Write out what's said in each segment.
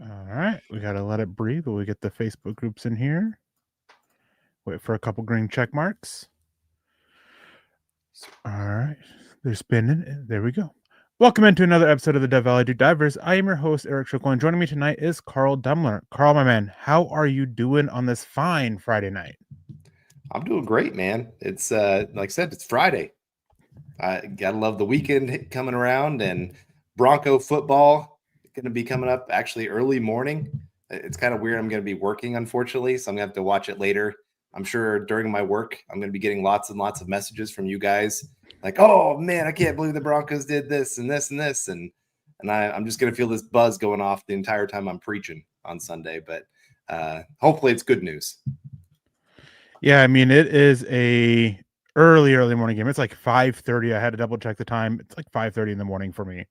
All right, we got to let it breathe while we get the Facebook groups in here. Wait for a couple green check marks. All right, they're spinning. There we go. Welcome into another episode of the Dev Valley Deep Divers. I am your host, Erick, and joining me tonight is Carl Dumler. Carl, my man, how are you doing on this fine Friday night? I'm doing great, man. It's like I said, it's Friday. I gotta love the weekend coming around, and Bronco football going to be coming up actually early morning. It's kind of weird. I'm going to be working, unfortunately, so I'm going to have to watch it later. I'm sure during my work, I'm going to be getting lots and lots of messages from you guys, like, "Oh man, I can't believe the Broncos did this and this and this," and I'm just going to feel this buzz going off the entire time I'm preaching on Sunday. But hopefully, it's good news. Yeah, I mean, it is a early morning game. It's like 5:30. I had to double check the time. It's like 5:30 in the morning for me.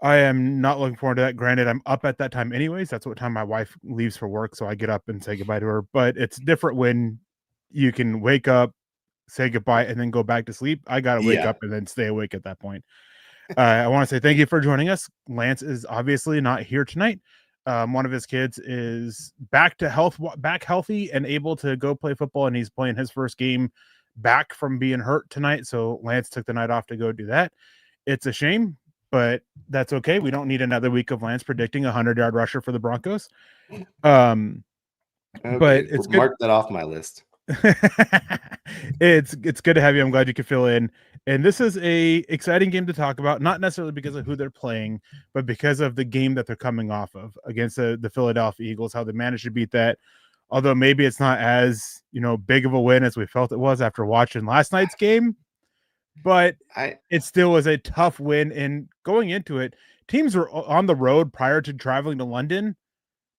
I am not looking forward to that. Granted, I'm up at that time anyways. That's what time my wife leaves for work, so I get up and say goodbye to her. But it's different when you can wake up, say goodbye, and then go back to sleep. I got to wake up and then stay awake at that point. I want to say thank you for joining us. Lance is obviously not here tonight. One of his kids is back healthy and able to go play football, and he's playing his first game back from being hurt tonight. So Lance took the night off to go do that. It's a shame, but that's okay. We don't need another week of Lance predicting a 100-yard rusher for the Broncos. Okay, but it's good. Mark that off my list. It's good to have you. I'm glad you could fill in. And this is a exciting game to talk about, not necessarily because of who they're playing, but because of the game that they're coming off of against the Philadelphia Eagles, how they managed to beat that. Although maybe it's not as, big of a win as we felt it was after watching last night's game, but it still was a tough win. And going into it, teams were on the road prior to traveling to London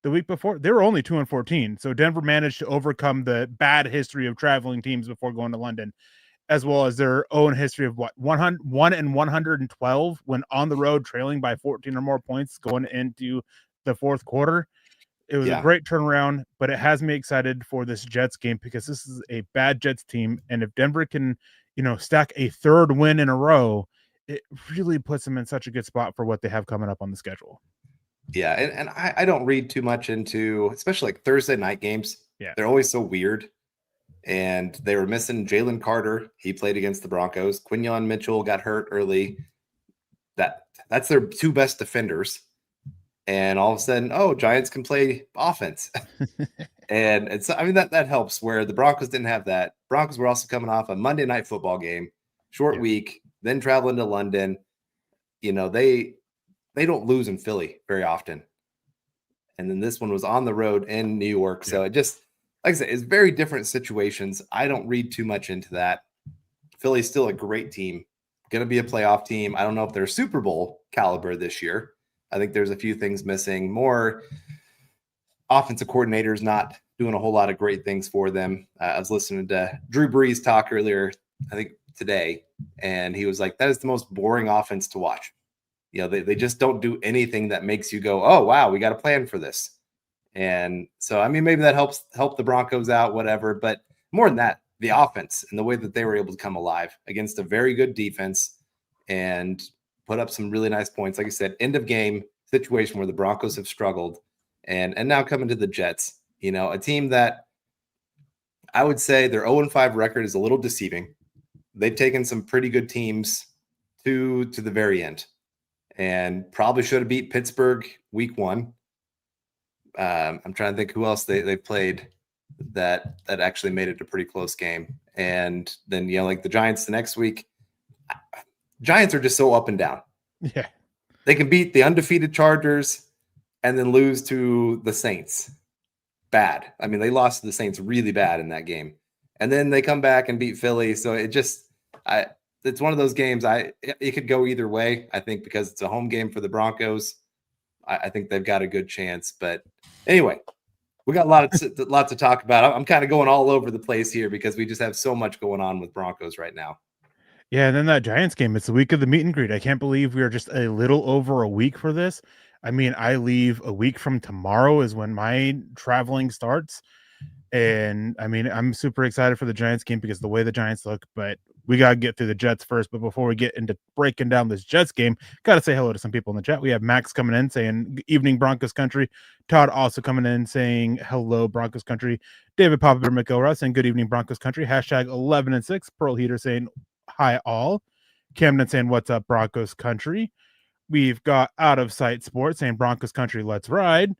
the week before. They were only 2-14. So Denver managed to overcome the bad history of traveling teams before going to London, as well as their own history of 101-112 when on the road, trailing by 14 or more points going into the fourth quarter. It was a great turnaround, but it has me excited for this Jets game because this is a bad Jets team. And if Denver can, stack a third win in a row, it really puts them in such a good spot for what they have coming up on the schedule. Yeah, and I don't read too much into, especially like Thursday night games. Yeah. They're always so weird. And they were missing Jalen Carter. He played against the Broncos. Quinyon Mitchell got hurt early. That's their two best defenders. And all of a sudden, Giants can play offense. And it's, that helps where the Broncos didn't have that. Broncos were also coming off a Monday night football game, short week, then traveling to London. They don't lose in Philly very often. And then this one was on the road in New York. So it just, like I said, it's very different situations. I don't read too much into that. Philly's still a great team, going to be a playoff team. I don't know if they're Super Bowl caliber this year. I think there's a few things missing. More offensive coordinators not doing a whole lot of great things for them. I was listening to Drew Brees talk earlier, I think today, and he was like, that is the most boring offense to watch. They just don't do anything that makes you go, oh, wow, we got a plan for this. And so, maybe that help the Broncos out, whatever. But more than that, the offense and the way that they were able to come alive against a very good defense and put up some really nice points. Like I said, end of game situation where the Broncos have struggled and now coming to the Jets, a team that I would say their 0-5 record is a little deceiving. They've taken some pretty good teams to the very end and probably should have beat Pittsburgh week 1. I'm trying to think who else they played that actually made it a pretty close game. And then, like the Giants the next week. Giants are just so up and down. Yeah. They can beat the undefeated Chargers and then lose to the Saints. Bad. They lost to the Saints really bad in that game. And then they come back and beat Philly. So it's one of those games. It could go either way, I think, because it's a home game for the Broncos. I think they've got a good chance. But anyway, we got lots to talk about. I'm kind of going all over the place here because we just have so much going on with Broncos right now. Yeah, and then that Giants game, it's the week of the meet and greet. I can't believe we are just a little over a week for this. I leave a week from tomorrow is when my traveling starts. And I'm super excited for the Giants game because the way the Giants look, but we got to get through the Jets first. But before we get into breaking down this Jets game, got to say hello to some people in the chat. We have Max coming in saying, evening Broncos country. Todd also coming in saying, hello, Broncos country. David Papa McElroy saying, good evening, Broncos country. Hashtag 11 and 6. Pearl Heater saying, hi, all. Camden saying, what's up, Broncos country. We've got Out of Sight Sports saying, Broncos country, let's ride.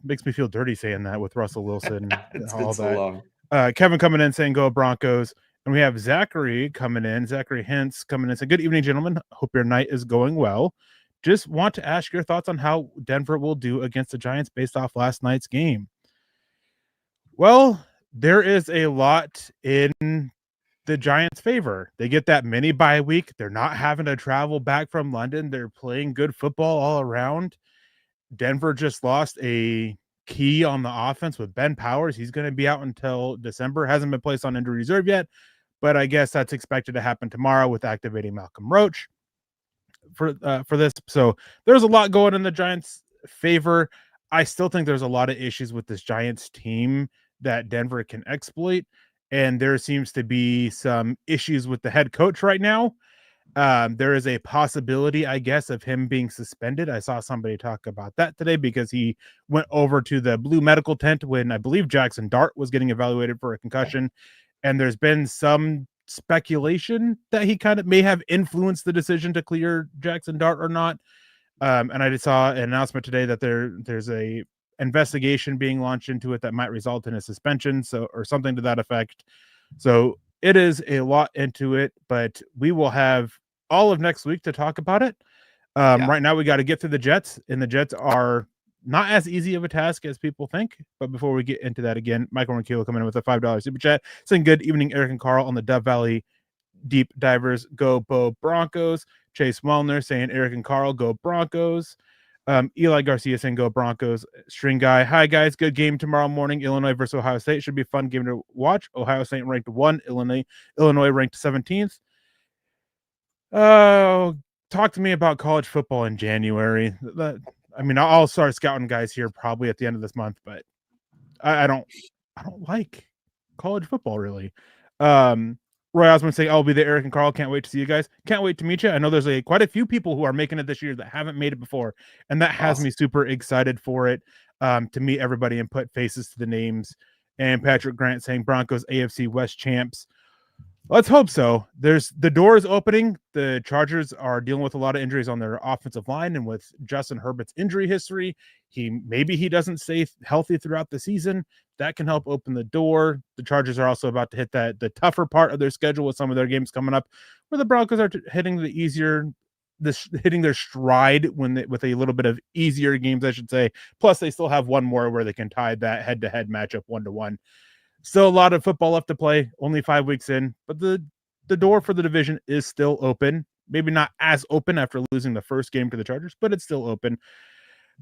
Makes me feel dirty saying that with Russell Wilson. It's all been so that. long. Kevin coming in saying, go Broncos. And we have Zachary coming in. Zachary Hintz coming in saying, good evening, gentlemen. Hope your night is going well. Just want to ask your thoughts on how Denver will do against the Giants based off last night's game. Well, there is a lot in the Giants' favor. They get that mini bye week. They're not having to travel back from London. They're playing good football all around. Denver just lost a key on the offense with Ben Powers. He's going to be out until December. Hasn't been placed on injury reserve yet, but I guess that's expected to happen tomorrow with activating Malcolm Roach for this. So there's a lot going in the Giants' favor. I still think there's a lot of issues with this Giants team that Denver can exploit, and there seems to be some issues with the head coach right now. There is a possibility, I guess, of him being suspended. I saw somebody talk about that today because he went over to the blue medical tent when I believe Jackson Dart was getting evaluated for a concussion. And there's been some speculation that he kind of may have influenced the decision to clear Jackson Dart or not. And I just saw an announcement today that there's a investigation being launched into it that might result in a suspension, or something to that effect. So it is a lot into it, but we will have all of next week to talk about it. Right now, we got to get through the Jets, and the Jets are not as easy of a task as people think. But before we get into that, again, Michael Ranquillo coming in with a $5 super chat saying, good evening, Eric and Carl on the Dove Valley Deep Divers. Go Bo Broncos. Chase Wellner saying, Eric and Carl, go Broncos. Eli Garcia saying, go Broncos. String Guy, hi guys, good game tomorrow morning. Illinois versus Ohio State should be a fun game to watch. Ohio State ranked 1, Illinois ranked 17th. Talk to me about college football in January. I'll start scouting guys here probably at the end of this month, but I don't like college football really. Roy Osmond saying, I'll be there, Eric and Carl. Can't wait to see you guys. Can't wait to meet you. I know there's quite a few people who are making it this year that haven't made it before, and that has me super excited for it, to meet everybody and put faces to the names. And Patrick Grant saying, Broncos AFC West champs. Let's hope so. The door is opening. The Chargers are dealing with a lot of injuries on their offensive line, and with Justin Herbert's injury history, maybe he doesn't stay healthy throughout the season. That can help open the door. The Chargers are also about to hit the tougher part of their schedule with some of their games coming up, where the Broncos are hitting hitting their stride with a little bit of easier games, I should say. Plus, they still have one more where they can tie that head-to-head matchup 1-1. Still a lot of football left to play, only 5 weeks in, but the door for the division is still open. Maybe not as open after losing the first game to the Chargers, but it's still open.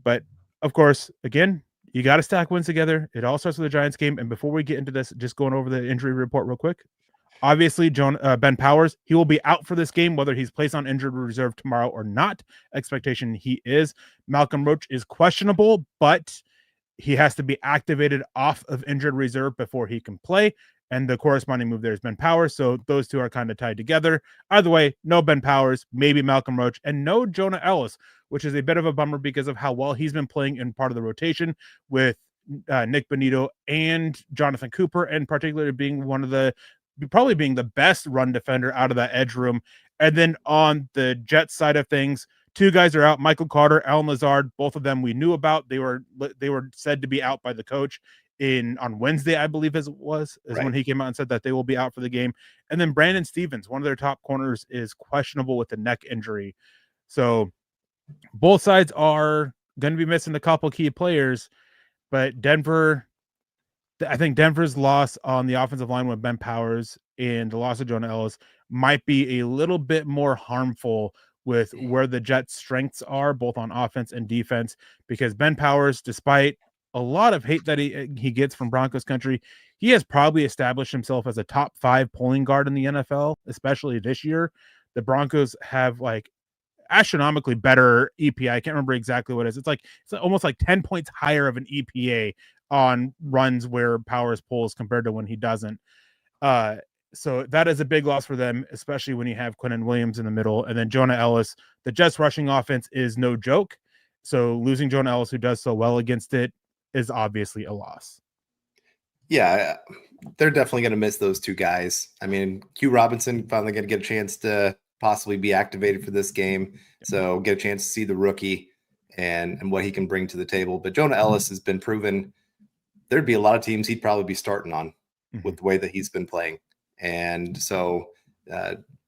But, of course, again, you got to stack wins together. It all starts with the Giants game. And before we get into this, just going over the injury report real quick. Obviously, Ben Powers, he will be out for this game, whether he's placed on injured reserve tomorrow or not. Expectation he is. Malcolm Roach is questionable, but he has to be activated off of injured reserve before he can play. And the corresponding move there is Ben Powers. So those two are kind of tied together. Either way, no Ben Powers, maybe Malcolm Roach, and no Jonah Ellis, which is a bit of a bummer because of how well he's been playing in part of the rotation with Nick Bonito and Jonathan Cooper, and particularly being probably being the best run defender out of that edge room. And then on the Jets side of things, two guys are out, Michael Carter, Alan Lazard. Both of them we knew about. They were said to be out by the coach on Wednesday, I believe when he came out and said that they will be out for the game. And then Brandon Stevens, one of their top corners, is questionable with a neck injury. So both sides are going to be missing a couple key players, but I think Denver's loss on the offensive line with Ben Powers and the loss of Jonah Ellis might be a little bit more harmful with where the Jets' strengths are, both on offense and defense, because Ben Powers, despite a lot of hate that he gets from Broncos country, he has probably established himself as a top 5 pulling guard in the NFL, especially this year. The Broncos have astronomically better EPA. I can't remember exactly what it is. It's almost 10 points higher of an EPA on runs where Powers pulls compared to when he doesn't. So that is a big loss for them, especially when you have Quinnen Williams in the middle. And then Jonah Ellis, the Jets rushing offense is no joke. So losing Jonah Ellis, who does so well against it, is obviously a loss. Yeah, they're definitely going to miss those two guys. I mean, Q Robinson finally going to get a chance to possibly be activated for this game. So get a chance to see the rookie and what he can bring to the table. But Jonah Ellis has been proven there'd be a lot of teams he'd probably be starting on with the way that he's been playing. And so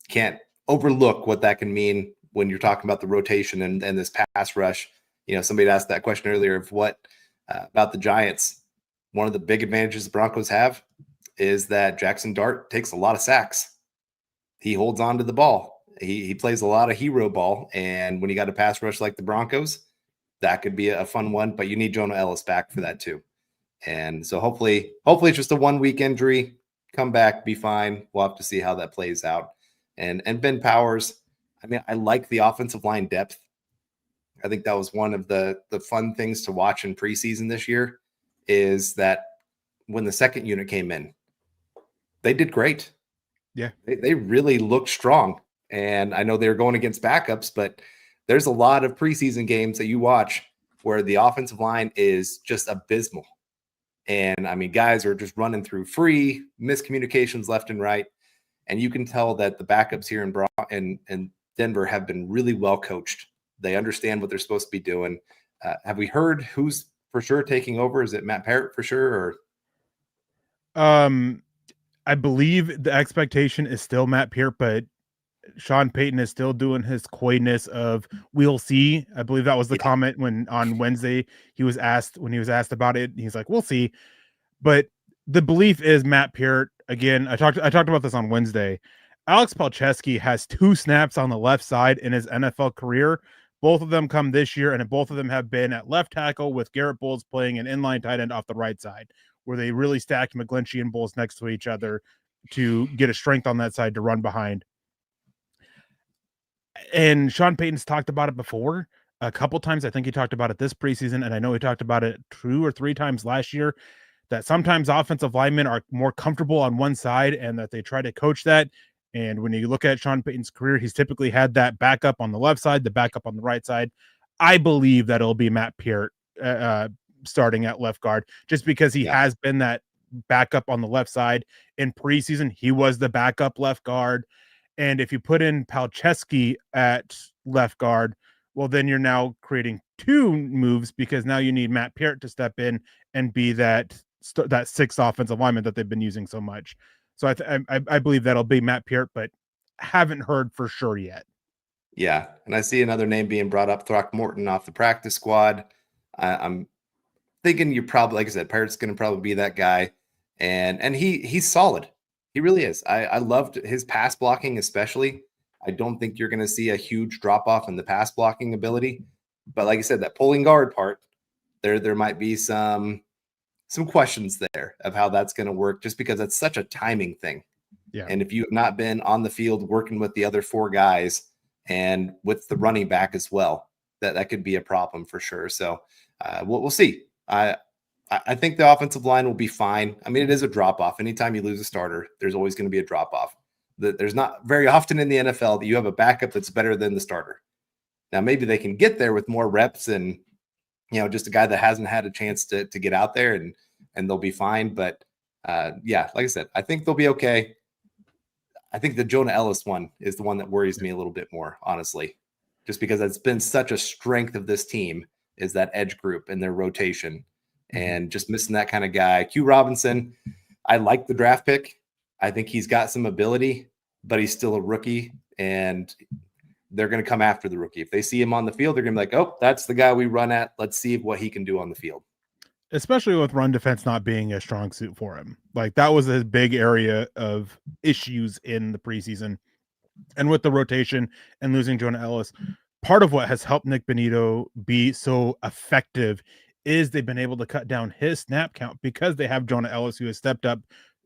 can't overlook what that can mean when you're talking about the rotation and this pass rush. You know, somebody asked that question earlier of what about the Giants. One of the big advantages the Broncos have is that Jackson Dart takes a lot of sacks. He holds on to the ball. He plays a lot of hero ball. And when you got a pass rush like the Broncos, that could be a fun one. But you need Jonah Ellis back for that too. And so hopefully it's just a 1 week injury. Come back, be fine. We'll have to see how that plays out. And Ben Powers, I mean, I like the offensive line depth. I think that was one of the fun things to watch in preseason this year, is that when the second unit came in, they did great. Yeah. They really looked strong. And I know they were going against backups, but there's a lot of preseason games that you watch where the offensive line is just abysmal. And I mean, guys are just running through free, miscommunications left and right. And you can tell that the backups here in Denver have been really well coached. They understand what they're supposed to be doing. Have we heard who's for sure taking over? Is it Matt Parrott for sure? Or I believe the expectation is still Matt Peart, but Sean Payton is still doing his coyness of "we'll see." I believe that was the comment when on Wednesday he was asked about it. He's like, "We'll see," but the belief is Matt Peart. Again, I talked about this on Wednesday. Alex Palczewski has 2 snaps on the left side in his NFL career. Both of them come this year, and both of them have been at left tackle with Garrett Bowles playing an inline tight end off the right side, where they really stacked McGlinchey and Bowles next to each other to get a strength on that side to run behind. And Sean Payton's talked about it before a couple times. I think he talked about it this preseason, and I know he talked about it 2 or 3 times last year, that sometimes offensive linemen are more comfortable on one side and that they try to coach that. And when you look at Sean Payton's career, he's typically had that backup on the left side, the backup on the right side. I believe that it'll be Matt Peart starting at left guard, just because he has been that backup on the left side in preseason. He was the backup left guard. And if you put in Palczewski at left guard, well, then you're now creating 2 moves, because now you need Matt Peart to step in and be that 6th offensive lineman that they've been using so much. So I believe that'll be Matt Peart, but haven't heard for sure yet. Yeah, and I see another name being brought up, Throckmorton off the practice squad. I'm thinking you're probably, like I said, Peart's going to probably be that guy, and he's solid. He really is. I loved his pass blocking, especially. I don't think you're going to see a huge drop off in the pass blocking ability, but like I said, that pulling guard part, there might be some questions there of how that's going to work, just because that's such a timing thing. Yeah. And if you have not been on the field working with the other 4 guys and with the running back as well, that could be a problem for sure. So we'll see. I think the offensive line will be fine. I mean, it is a drop off. Anytime you lose a starter, there's always going to be a drop off. There's not very often in the NFL that you have a backup that's better than the starter. Now, maybe they can get there with more reps and, you know, just a guy that hasn't had a chance to get out there and they'll be fine. But yeah, like I said, I think they'll be okay. I think the Jonah Ellis one is the one that worries me a little bit more, honestly, just because it's been such a strength of this team, is that edge group and their rotation, and just missing that kind of guy. Q Robinson, I like the draft pick. I think he's got some ability, but he's still a rookie, and they're going to come after the rookie. If they see him on the field, they're going to be like, oh, that's the guy we run at. Let's see what he can do on the field. Especially with run defense not being a strong suit for him. Like, that was a big area of issues in the preseason. And with the rotation and losing Jonah Ellis, part of what has helped Nick Bonito be so effective is they've been able to cut down his snap count, because they have Jonah Ellis, who has stepped up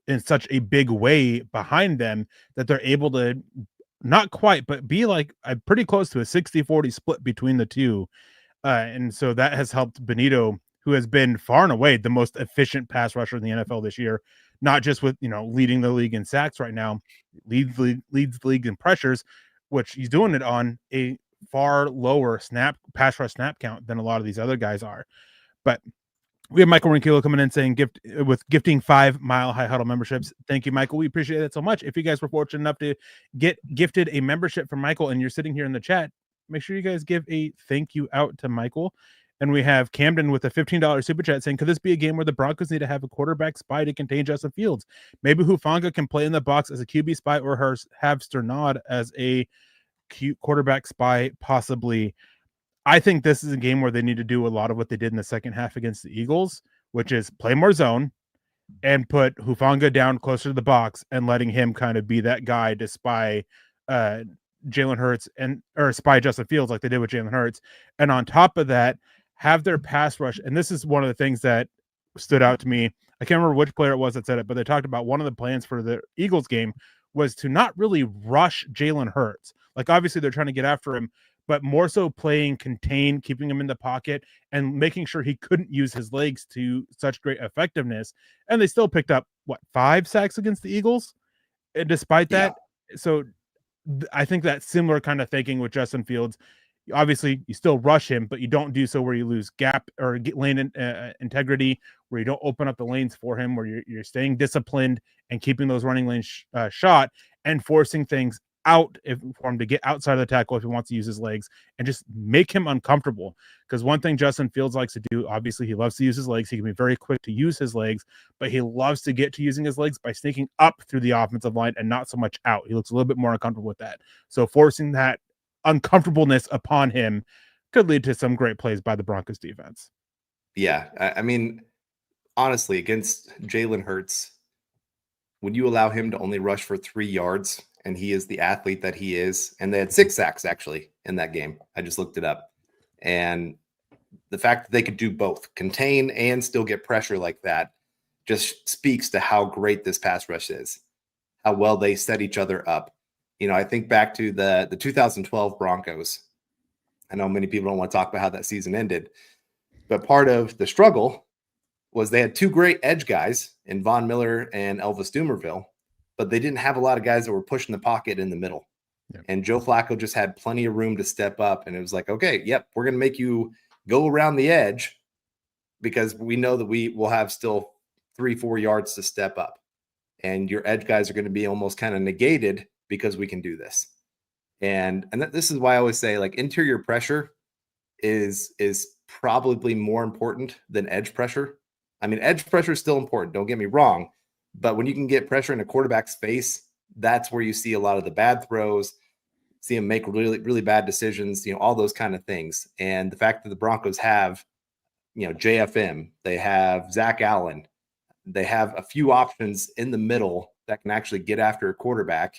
in such a big way behind them, that they're able to not quite, but be like pretty close to a 60-40 split between the two. And so that has helped Bonito, who has been far and away the most efficient pass rusher in the NFL this year, not just with, leading the league in sacks right now, leads the league in pressures, which he's doing it on a far lower pass rush snap count than a lot of these other guys are. But we have Michael Rinquillo coming in saying gifting 5 Mile High Huddle memberships. Thank you, Michael. We appreciate it so much. If you guys were fortunate enough to get gifted a membership from Michael and you're sitting here in the chat, make sure you guys give a thank you out to Michael. And we have Camden with a $15 super chat saying, could this be a game where the Broncos need to have a quarterback spy to contain Justin Fields? Maybe Hufanga can play in the box as a QB spy, or have Sternad as a quarterback spy, possibly. I think this is a game where they need to do a lot of what they did in the second half against the Eagles, which is play more zone and put Hufanga down closer to the box and letting him kind of be that guy to spy Jalen Hurts or spy Justin Fields like they did with Jalen Hurts. And on top of that, have their pass rush. And this is one of the things that stood out to me. I can't remember which player it was that said it, but they talked about one of the plans for the Eagles game was to not really rush Jalen Hurts. Like, obviously they're trying to get after him, but more so playing contain, keeping him in the pocket, and making sure he couldn't use his legs to such great effectiveness. And they still picked up, 5 sacks against the Eagles? And despite that, so I think that similar kind of thinking with Justin Fields. Obviously, you still rush him, but you don't do so where you lose gap or get lane integrity, where you don't open up the lanes for him, where you're staying disciplined and keeping those running lanes shot and forcing things out for him to get outside of the tackle if he wants to use his legs, and just make him uncomfortable. Because one thing Justin Fields likes to do, obviously he loves to use his legs. He can be very quick to use his legs, but he loves to get to using his legs by sneaking up through the offensive line and not so much out. He looks a little bit more uncomfortable with that. So forcing that uncomfortableness upon him could lead to some great plays by the Broncos defense. Yeah. I mean, honestly, against Jalen Hurts, would you allow him to only rush for 3 yards? And he is the athlete that he is. And they had 6 sacks actually in that game. I just looked it up. And the fact that they could do both, contain and still get pressure like that, just speaks to how great this pass rush is, how well they set each other up. I think back to the 2012 Broncos. I know many people don't want to talk about how that season ended, but part of the struggle was they had 2 great edge guys in Von Miller and Elvis Dumervil, but they didn't have a lot of guys that were pushing the pocket in the middle. Yep. And Joe Flacco just had plenty of room to step up. And it was like, okay, yep, we're going to make you go around the edge because we know that we will have still 3-4 yards to step up. And your edge guys are going to be almost kind of negated because we can do this. And this is why I always say, like, interior pressure is probably more important than edge pressure. I mean, edge pressure is still important, don't get me wrong. But when you can get pressure in a quarterback's face, that's where you see a lot of the bad throws, see him make really, really bad decisions, all those kind of things. And the fact that the Broncos have, JFM, they have Zach Allen, they have a few options in the middle that can actually get after a quarterback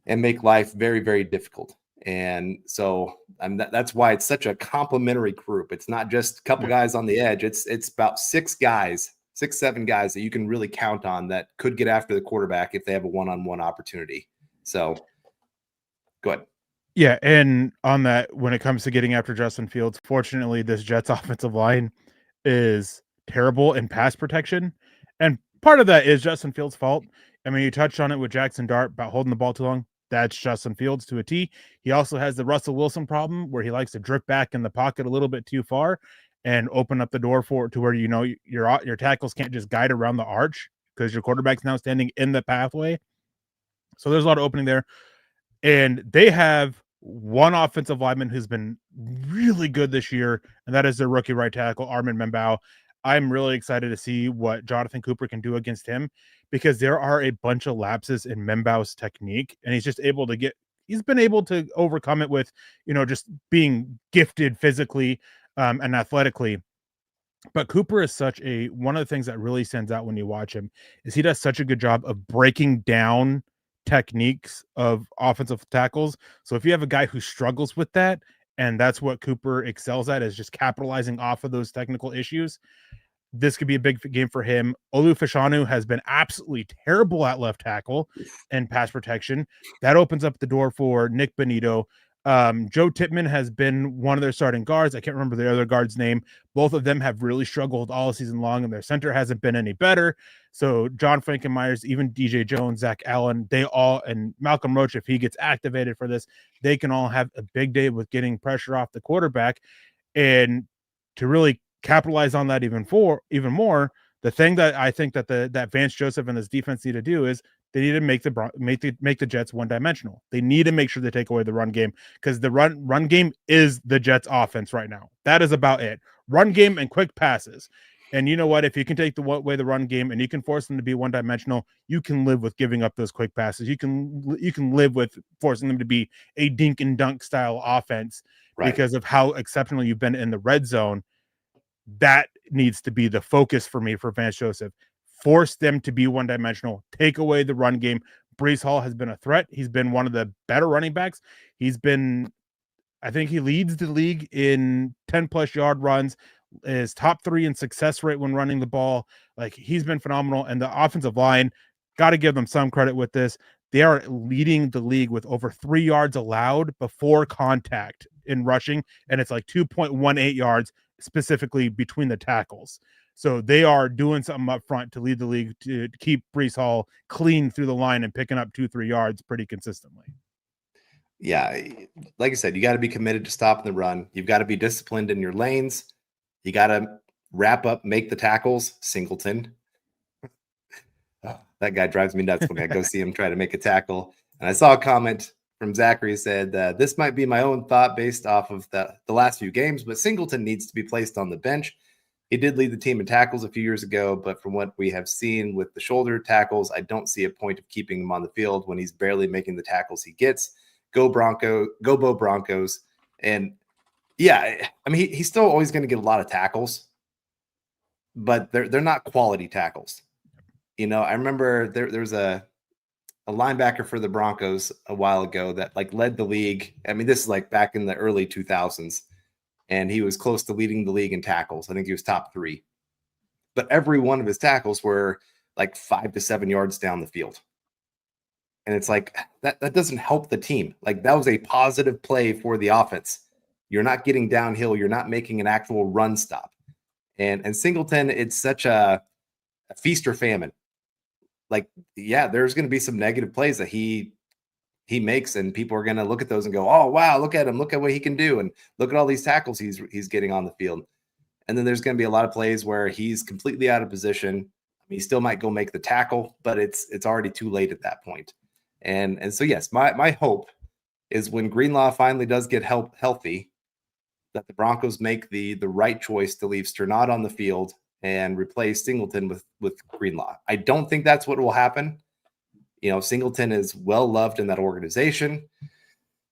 and make life very, very difficult. And so that's why it's such a complimentary group. It's not just a couple guys on the edge. It's about 6 guys, 6-7 guys that you can really count on that could get after the quarterback if they have a one-on-one opportunity. So go ahead. Yeah, and on that, when it comes to getting after Justin Fields, fortunately, this Jets offensive line is terrible in pass protection. And part of that is Justin Fields' fault. I mean, you touched on it with Jackson Dart about holding the ball too long. That's Justin Fields to a T. He also has the Russell Wilson problem where he likes to drip back in the pocket a little bit too far and open up the door to where your tackles can't just guide around the arch because your quarterback's now standing in the pathway. So there's a lot of opening there. And they have one offensive lineman who's been really good this year, and that is their rookie right tackle, Armin Membao. I'm really excited to see what Jonathan Cooper can do against him because there are a bunch of lapses in Membao's technique, and he's been able to overcome it with, just being gifted physically and athletically. But Cooper is one of the things that really stands out when you watch him is he does such a good job of breaking down techniques of offensive tackles. So if you have a guy who struggles with that, and that's what Cooper excels at, is just capitalizing off of those technical issues, this could be a big game for him. Olu Fashanu has been absolutely terrible at left tackle and pass protection. That opens up the door for Nick Bonito. Joe Tippmann has been one of their starting guards. I can't remember the other guard's name. Both of them have really struggled all season long, and their center hasn't been any better. So John Frankenmeyers, even DJ Jones, Zach Allen, they all, and Malcolm Roach, if he gets activated for this, they can all have a big day with getting pressure off the quarterback. And to really capitalize on that even more, the thing that I think that Vance Joseph and this defense need to do is they need to make the Jets one-dimensional. They need to make sure they take away the run game, because the run game is the Jets offense right now. That is about it. Run game and quick passes. And you know what? If you can take away the run game and you can force them to be one-dimensional, you can live with giving up those quick passes. You can live with forcing them to be a dink and dunk style offense, right? Because of how exceptional you've been in the red zone. That needs to be the focus for me for Vance Joseph. Force them to be one-dimensional. Take away the run game. Breece Hall has been a threat. He's been one of the better running backs. I think he leads the league in 10-plus yard runs, is top 3 in success rate when running the ball. Like, he's been phenomenal. And the offensive line, got to give them some credit with this. They are leading the league with over 3 yards allowed before contact in rushing, and it's like 2.18 yards specifically between the tackles. So they are doing something up front to lead the league, to keep Breece Hall clean through the line and picking up 2-3 yards pretty consistently. Yeah, like I said, you got to be committed to stopping the run. You've got to be disciplined in your lanes. You got to wrap up, make the tackles. Singleton. Oh, that guy drives me nuts when I go see him try to make a tackle. And I saw a comment from Zachary said, this might be my own thought based off of the last few games, but Singleton needs to be placed on the bench. He did lead the team in tackles a few years ago, but from what we have seen with the shoulder tackles, I don't see a point of keeping him on the field when he's barely making the tackles he gets. Go Bo Broncos. And yeah, I mean, he's still always going to get a lot of tackles, but they're not quality tackles. You know, I remember there's a linebacker for the Broncos a while ago that like led the league. I mean, this is like back in the early 2000s, and he was close to leading the league in tackles. I think he was top 3, but every one of his tackles were like 5 to 7 yards down the field. And it's like, that doesn't help the team. Like, that was a positive play for the offense. You're not getting downhill. You're not making an actual run stop. And Singleton, it's such a feast or famine. Like, yeah, there's going to be some negative plays that he makes, and people are going to look at those and go, oh, wow, look at him. Look at what he can do. And look at all these tackles he's getting on the field. And then there's going to be a lot of plays where he's completely out of position. He still might go make the tackle, but it's already too late at that point. And so, yes, my hope is when Greenlaw finally does get healthy, that the Broncos make the right choice to leave Sternad on the field and replace Singleton with Greenlaw. I don't think that's what will happen. You know, Singleton is well loved in that organization.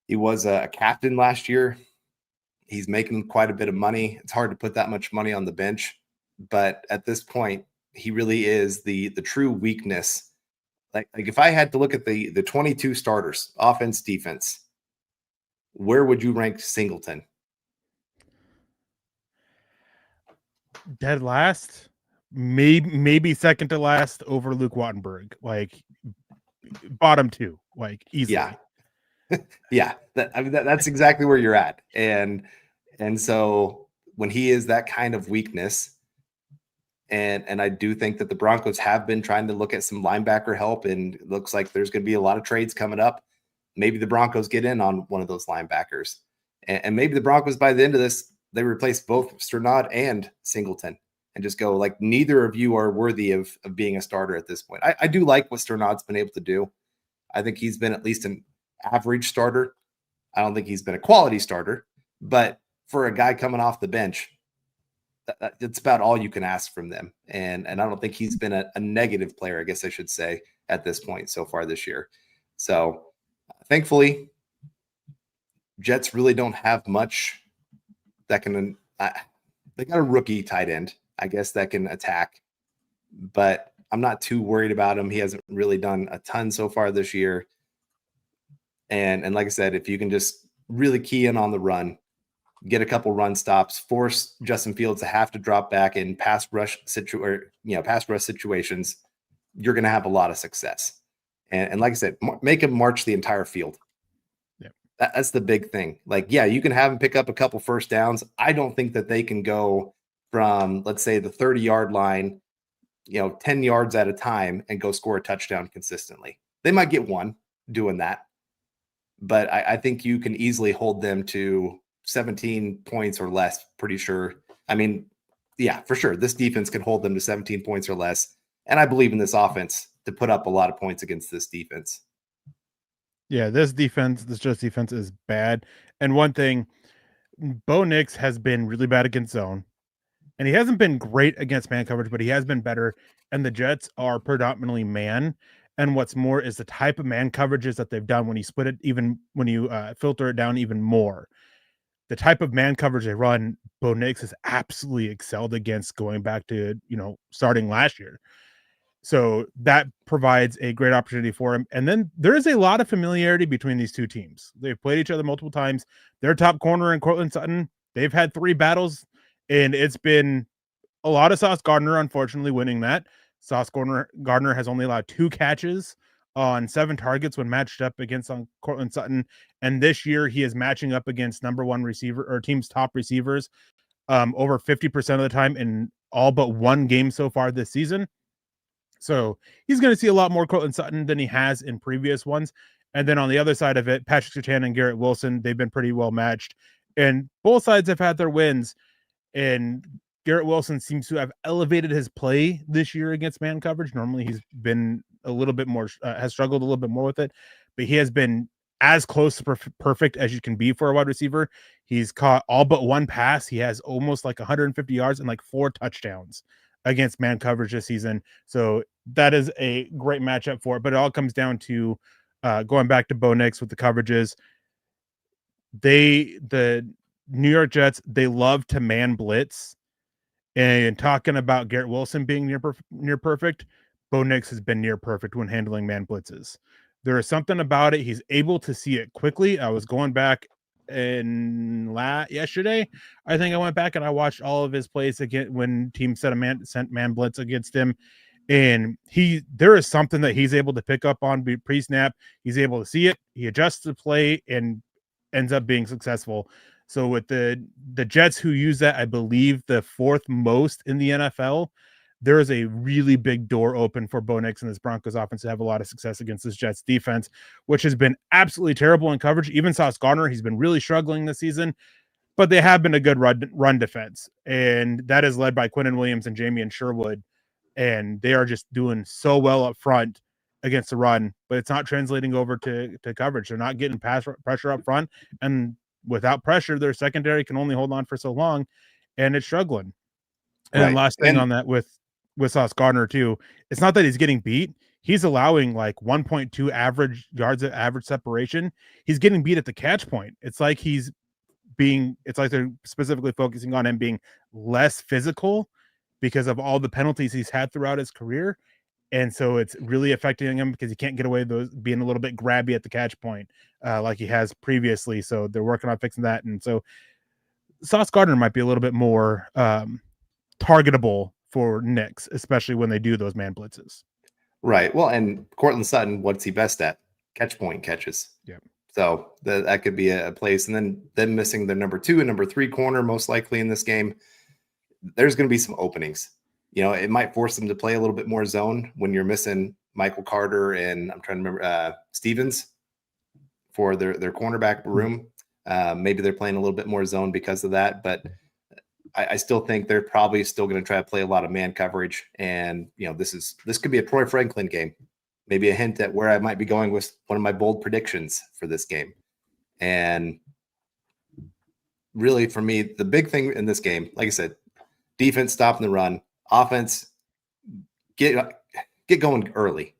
He was a captain last year. He's making quite a bit of money. It's hard to put that much money on the bench, but at this point, he really is the true weakness. Like if I had to look at the 22 starters, offense, defense, where would you rank Singleton? Dead last, maybe second to last over Luke Wattenberg. Like bottom 2, like easily. Yeah, yeah. That's exactly where you're at. And so when he is that kind of weakness. And I do think that the Broncos have been trying to look at some linebacker help, and it looks like there's going to be a lot of trades coming up. Maybe the Broncos get in on one of those linebackers. And maybe the Broncos, by the end of this, they replace both Sternad and Singleton and just go like, neither of you are worthy of being a starter at this point. I do like what Sternad's been able to do. I think he's been at least an average starter. I don't think he's been a quality starter, but for a guy coming off the bench, it's about all you can ask from them. And I don't think he's been a negative player, I guess I should say, at this point so far this year. So thankfully, Jets really don't have much that can they got a rookie tight end, I guess, that can attack, but I'm not too worried about him. He hasn't really done a ton so far this year. And like I said, if you can just really key in on the run, get a couple run stops, force Justin Fields to have to drop back in pass rush situations, you're going to have a lot of success. And like I said, make him march the entire field. Yeah. That's the big thing. Like, yeah, you can have them pick up a couple first downs. I don't think that they can go from, let's say, the 30-yard line, 10 yards at a time and go score a touchdown consistently. They might get one doing that, but I think you can easily hold them to 17 points or less, pretty sure. I mean, yeah, for sure. This defense can hold them to 17 points or less. And I believe in this offense to put up a lot of points against this defense. Yeah, this Jets defense is bad. And one thing, Bo Nix has been really bad against zone. And he hasn't been great against man coverage, but he has been better. And the Jets are predominantly man. And what's more is the type of man coverages that they've done when you split it, even when you filter it down even more. The type of man coverage they run, Bo Nix has absolutely excelled against going back to, starting last year. So that provides a great opportunity for him. And then there is a lot of familiarity between these two teams. They've played each other multiple times. Their top corner and Cortland Sutton, they've had 3 battles, and it's been a lot of Sauce Gardner, unfortunately, winning that. Sauce Gardner has only allowed 2 catches on 7 targets when matched up against Cortland Sutton. And this year he is matching up against number 1 receiver or team's top receivers over 50% of the time in all but 1 game so far this season. So he's going to see a lot more Cortland Sutton than he has in previous ones. And then on the other side of it, Patrick Surtain and Garrett Wilson, they've been pretty well matched. And both sides have had their wins. And Garrett Wilson seems to have elevated his play this year against man coverage. Normally he's been a little bit more, has struggled a little bit more with it. But he has been as close to perfect as you can be for a wide receiver. He's caught all but 1 pass. He has almost like 150 yards and like 4 touchdowns against man coverage this season. So that is a great matchup for it. But it all comes down to going back to Bo Nix with the coverages. The New York Jets, they love to man blitz. And talking about Garrett Wilson being near perfect, Bo Nix has been near perfect when handling man blitzes. There is something about it. He's able to see it quickly. I was going back yesterday. I think I went back and I watched all of his plays again when teams sent man blitz against him. And there is something that he's able to pick up on pre-snap. He's able to see it. He adjusts the play and ends up being successful. So with the Jets who use that, I believe the 4th most in the NFL, there is a really big door open for Bo Nix and this Broncos offense to have a lot of success against this Jets defense, which has been absolutely terrible in coverage. Even Sauce Gardner, he's been really struggling this season, but they have been a good run defense. And that is led by Quinnen Williams and Jamie and Sherwood. And they are just doing so well up front against the run, but it's not translating over to coverage. They're not getting pressure up front. And without pressure, their secondary can only hold on for so long, and it's struggling. And Right. last thing on that with Sauce Gardner too, it's not that he's getting beat. He's allowing like 1.2 average yards of average separation. He's getting beat at the catch point. It's like they're specifically focusing on him being less physical because of all the penalties he's had throughout his career. And so it's really affecting him because he can't get away with those being a little bit grabby at the catch point like he has previously. So they're working on fixing that. And so Sauce Gardner might be a little bit more targetable for Knicks, especially when they do those man blitzes. Right. Well, and Cortland Sutton, what's he best at? Catch point catches. Yeah. So that could be a place. And then them missing their number 2 and number 3 corner, most likely in this game, there's going to be some openings. It might force them to play a little bit more zone when you're missing Michael Carter and I'm trying to remember Stevens for their cornerback room. Maybe they're playing a little bit more zone because of that, but I still think they're probably still going to try to play a lot of man coverage. And, this could be a Troy Franklin game, maybe a hint at where I might be going with one of my bold predictions for this game. And really for me, the big thing in this game, like I said, defense stopping the run, offense get going early,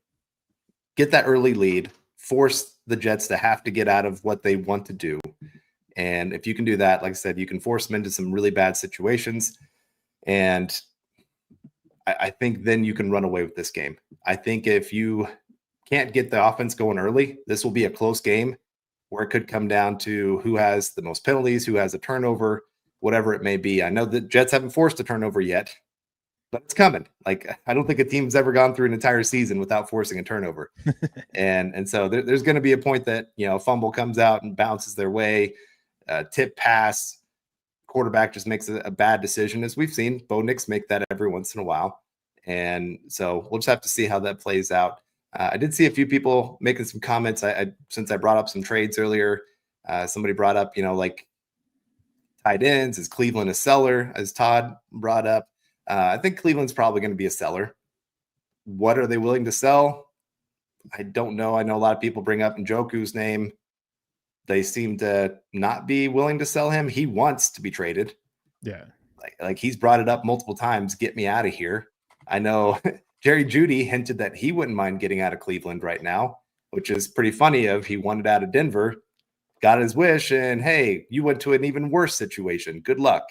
get that early lead, force the Jets to have to get out of what they want to do. And if you can do that, like I said, you can force them into some really bad situations. And I think then you can run away with this game. I think if you can't get the offense going early, this will be a close game where it could come down to who has the most penalties, who has a turnover, whatever it may be. I know the Jets haven't forced a turnover yet, but it's coming. Like, I don't think a team's ever gone through an entire season without forcing a turnover. and so there's going to be a point that, a fumble comes out and bounces their way, tip pass, quarterback just makes a bad decision, as we've seen Bo Nix make that every once in a while. And so we'll just have to see how that plays out. I did see a few people making some comments. Since I brought up some trades earlier, somebody brought up, like tight ends. Is Cleveland a seller, as Todd brought up? I think Cleveland's probably going to be a seller. What are they willing to sell? I don't know. I know a lot of people bring up Njoku's name. They seem to not be willing to sell him. He wants to be traded. Yeah. Like he's brought it up multiple times. Get me out of here. I know Jerry Jeudy hinted that he wouldn't mind getting out of Cleveland right now, which is pretty funny. He wanted out of Denver, got his wish, and hey, you went to an even worse situation. Good luck.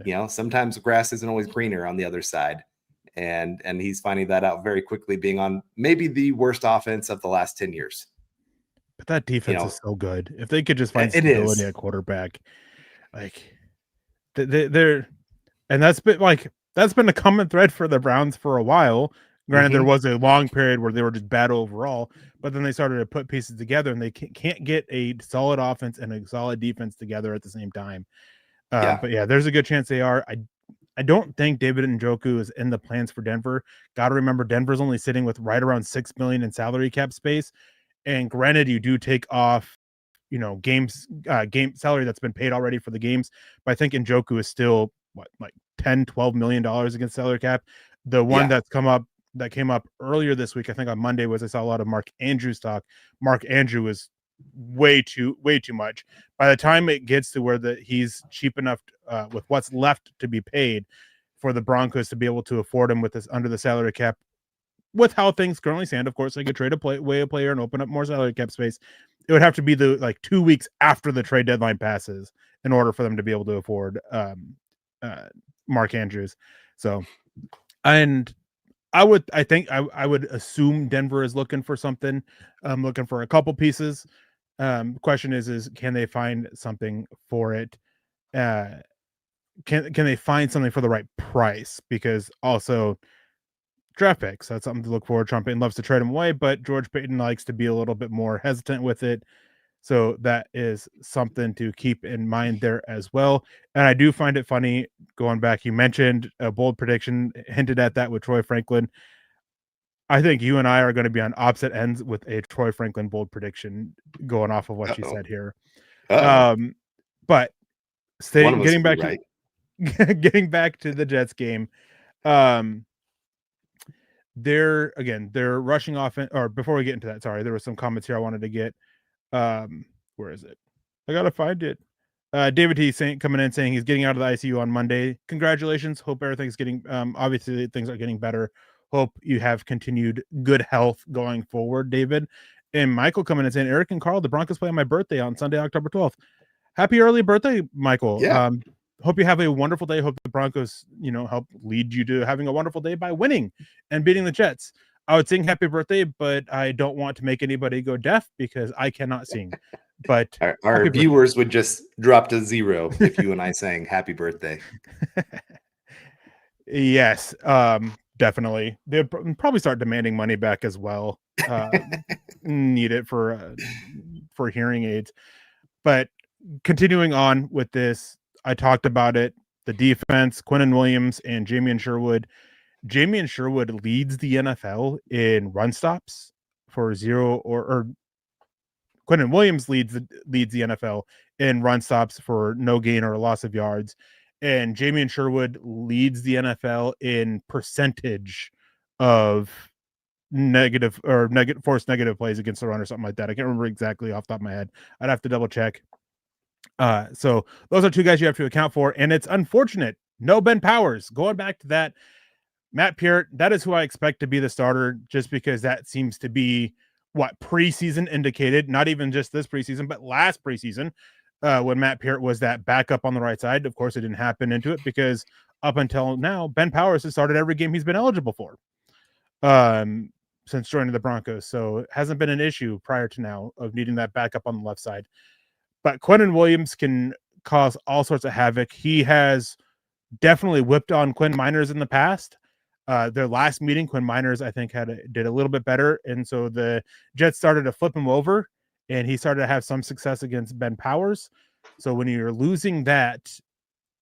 Yeah. Sometimes the grass isn't always greener on the other side. And he's finding that out very quickly, being on maybe the worst offense of the last 10 years. But that defense is so good. If they could just find stability at quarterback, like they're, and that's been a common thread for the Browns for a while. Granted, there was a long period where they were just bad overall, but then they started to put pieces together, and they can't get a solid offense and a solid defense together at the same time. But yeah, there's a good chance they are. I don't think David Njoku is in the plans for Denver. Got to remember, Denver's only sitting with right around $6 million in salary cap space. And granted, you do take off, game salary that's been paid already for the games. But I think Njoku is still like $10-12 million against salary cap. The one that came up earlier this week, I think on Monday, was I saw a lot of Mark Andrews talk. Mark Andrew is way too much. By the time it gets to where he's cheap enough with what's left to be paid for the Broncos to be able to afford him with this under the salary cap. With how things currently stand, of course, they could trade away a player and open up more salary cap space. It would have to be 2 weeks after the trade deadline passes in order for them to be able to afford Mark Andrews. So, and I would assume Denver is looking for something, looking for a couple pieces. Question is can they find something for it? Can they find something for the right price? Because also, draft picks, that's something to look for. Trump loves to trade them away, but George Paton likes to be a little bit more hesitant with it. So that is something to keep in mind there as well. And I do find it funny, going back, you mentioned a bold prediction, hinted at that with Troy Franklin. I think you and I are going to be on opposite ends with a Troy Franklin bold prediction, going off of what you said here. But getting back to the Jets game, they're rushing offense. Or before we get into that, sorry, there was some comments here I wanted to get. Where is it? I gotta find it. David T coming in saying he's getting out of the ICU on Monday. Congratulations. Hope everything's getting obviously things are getting better. Hope you have continued good health going forward, David. And Michael coming in saying, Eric and Carl, the Broncos play on my birthday on Sunday, October 12th. Happy early birthday, Michael. Yeah. Hope you have a wonderful day. Hope the Broncos, help lead you to having a wonderful day by winning and beating the Jets. I would sing happy birthday, but I don't want to make anybody go deaf because I cannot sing. But our viewers would just drop to zero if you and I sang happy birthday. Yes, definitely. They'd probably start demanding money back as well. Need it for hearing aids. But continuing on with this, I talked about it. The defense, Quinnen Williams and Jamien Sherwood. Jamien Sherwood leads the NFL in run stops for zero, or Quinnen Williams leads the NFL in run stops for no gain or loss of yards. And Jamien Sherwood leads the NFL in percentage of forced negative plays against the run or something like that. I can't remember exactly off the top of my head. I'd have to double check. So those are two guys you have to account for. And it's unfortunate. No Ben Powers. Going back to that, Matt Peart, that is who I expect to be the starter, just because that seems to be what preseason indicated, not even just this preseason, but last preseason, when Matt Peart was that backup on the right side. Of course, it didn't happen into it because up until now, Ben Powers has started every game he's been eligible for since joining the Broncos. So it hasn't been an issue prior to now of needing that backup on the left side. But Quinnen Williams can cause all sorts of havoc. He has definitely whipped on Quinn Miners in the past. Their last meeting, Quinn Miners, I think, did a little bit better. And so the Jets started to flip him over, and he started to have some success against Ben Powers. So when you're losing that,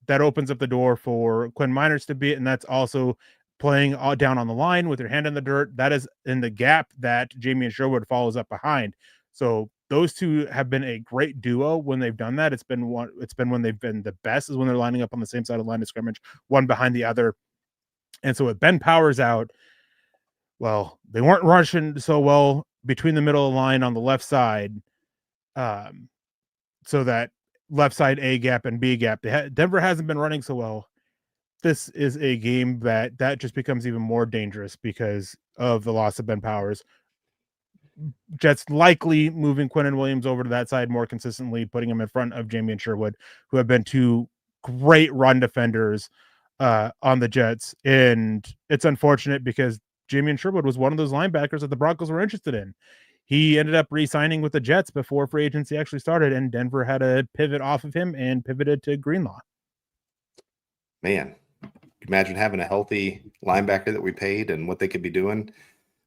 that opens up the door for Quinn Miners to be it. And that's also playing all down on the line with your hand in the dirt. That is in the gap that Jamie Sherwood follows up behind. So those two have been a great duo when they've done that. It's been when they've been the best is when they're lining up on the same side of the line of scrimmage, one behind the other. And so with Ben Powers out, well, they weren't rushing so well between the middle of the line on the left side. So that left side A gap and B gap, Denver hasn't been running so well. This is a game that just becomes even more dangerous because of the loss of Ben Powers. Jets likely moving Quinnen Williams over to that side more consistently, putting him in front of Jamie and Sherwood, who have been two great run defenders on the Jets. And it's unfortunate because Jamie and Sherwood was one of those linebackers that the Broncos were interested in. He ended up re-signing with the Jets before free agency actually started, and Denver had to pivot off of him and pivoted to Greenlaw. Man, imagine having a healthy linebacker that we paid and what they could be doing.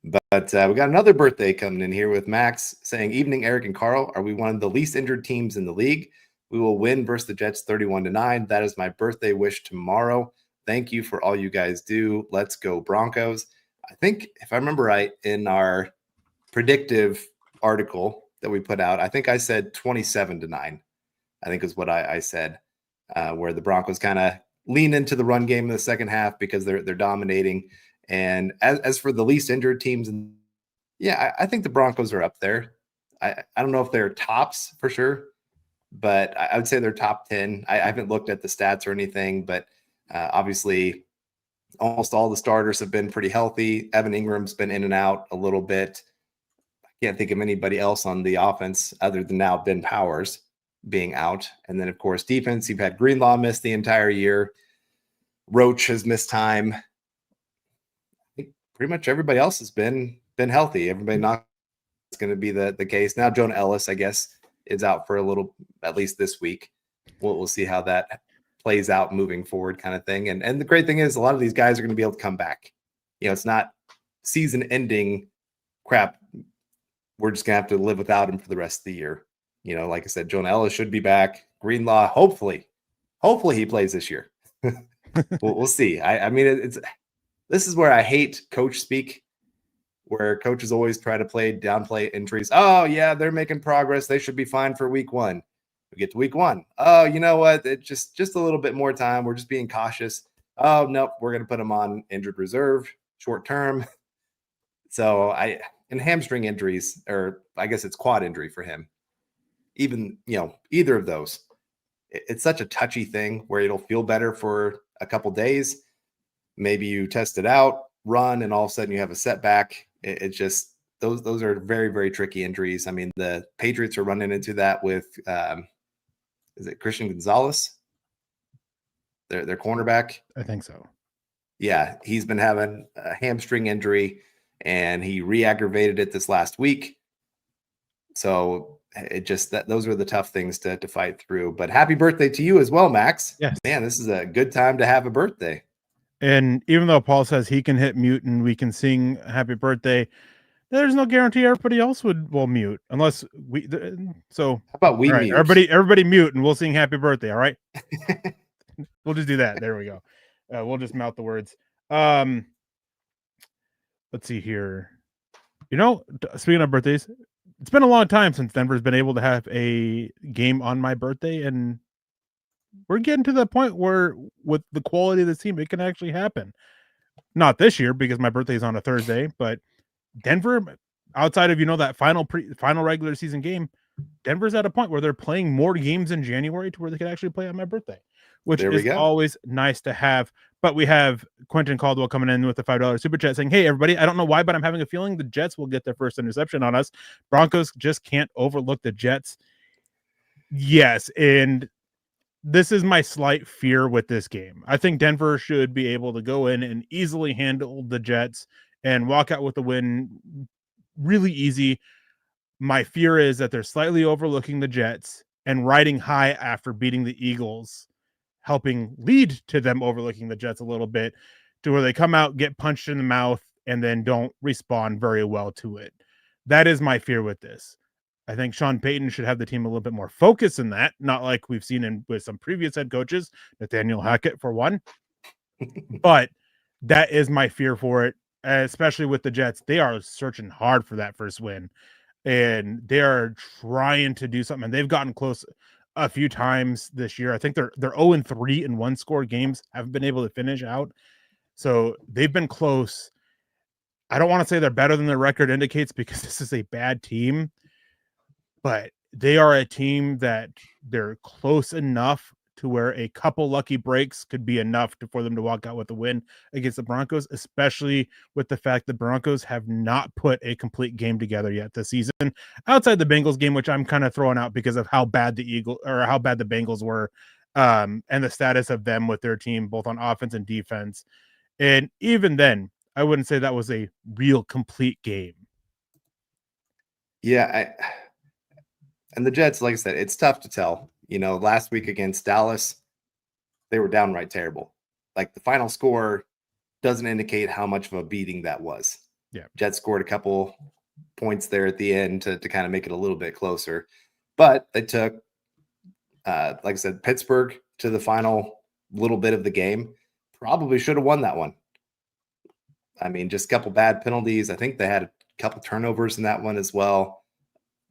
But we got another birthday coming in here with Max saying, "Evening, Eric and Carl. Are we one of the least injured teams in the league? We will win versus the Jets 31-9. That is my birthday wish tomorrow. Thank you for all you guys do. Let's go Broncos." I think, if I remember right, in our predictive article that we put out, I think I said 27-9. I think is what I said, where the Broncos kind of lean into the run game in the second half because they're dominating. And as for the least injured teams, I think the Broncos are up there. I don't know if they're tops for sure, but I would say they're top 10. I haven't looked at the stats or anything, but obviously almost all the starters have been pretty healthy. Evan Ingram's been in and out a little bit. I can't think of anybody else on the offense other than now Ben Powers being out. And then, of course, defense, you've had Greenlaw miss the entire year. Roach has missed time. Pretty much everybody else has been healthy. Everybody not is going to be the case. Now Jonah Ellis, I guess, is out for a little, at least this week. We'll see how that plays out moving forward, kind of thing. And the great thing is a lot of these guys are going to be able to come back. You know, it's not season ending crap. We're just going to have to live without him for the rest of the year. You know, like I said, Jonah Ellis should be back. Greenlaw, hopefully he plays this year. We'll see. I mean, this is where I hate coach speak, where coaches always try to downplay injuries. Oh, yeah, they're making progress. They should be fine for week one. We get to week one. Oh, you know what? It's just a little bit more time. We're just being cautious. Oh, nope, we're going to put them on injured reserve, short term. So and hamstring injuries, or I guess it's quad injury for him. Even, either of those. It's such a touchy thing where it'll feel better for a couple days. Maybe you test it out, run, and all of a sudden you have a setback. It's just those are very, very tricky injuries. I mean, the Patriots are running into that with is it Christian Gonzalez? Their cornerback? I think so. Yeah, he's been having a hamstring injury, and he re-aggravated it this last week. So those are the tough things to fight through. But happy birthday to you as well, Max. Yes. Man, this is a good time to have a birthday. And even though Paul says he can hit mute and we can sing happy birthday, there's no guarantee everybody else will mute unless we. So how about we mute? Everybody mute and we'll sing happy birthday. All right. We'll just do that. There we go. We'll just mouth the words. Let's see here. Speaking of birthdays, it's been a long time since Denver's been able to have a game on my birthday, and we're getting to the point where with the quality of the team, it can actually happen. Not this year because my birthday is on a Thursday, but Denver, outside of, that final regular season game, Denver's at a point where they're playing more games in January to where they can actually play on my birthday, which is always nice to have. But we have Quentin Caldwell coming in with the $5 super chat saying, "Hey, everybody, I don't know why, but I'm having a feeling the Jets will get their first interception on us. Broncos just can't overlook the Jets." Yes, and this is my slight fear with this game. I think Denver should be able to go in and easily handle the Jets and walk out with the win really easy. My fear is that they're slightly overlooking the Jets and riding high after beating the Eagles helping lead to them overlooking the Jets a little bit, to where they come out, get punched in the mouth, and then don't respond very well to it. That is my fear with this. I think Sean Payton should have the team a little bit more focused in that, not like we've seen with some previous head coaches, Nathaniel Hackett for one. But that is my fear for it, especially with the Jets. They are searching hard for that first win, and they are trying to do something. And they've gotten close a few times this year. I think they're 0-3 in one score games, haven't been able to finish out. So they've been close. I don't want to say they're better than their record indicates, because this is a bad team, but they are a team that they're close enough to where a couple lucky breaks could be enough for them to walk out with a win against the Broncos, especially with the fact the Broncos have not put a complete game together yet this season, outside the Bengals game, which I'm kind of throwing out because of how bad the Bengals were, and the status of them with their team, both on offense and defense. And even then, I wouldn't say that was a real complete game. Yeah. And the Jets, like I said, it's tough to tell. Last week against Dallas, they were downright terrible. Like, the final score doesn't indicate how much of a beating that was. Yeah. Jets scored a couple points there at the end to kind of make it a little bit closer. But they took, like I said, Pittsburgh to the final little bit of the game. Probably should have won that one. I mean, just a couple bad penalties. I think they had a couple turnovers in that one as well,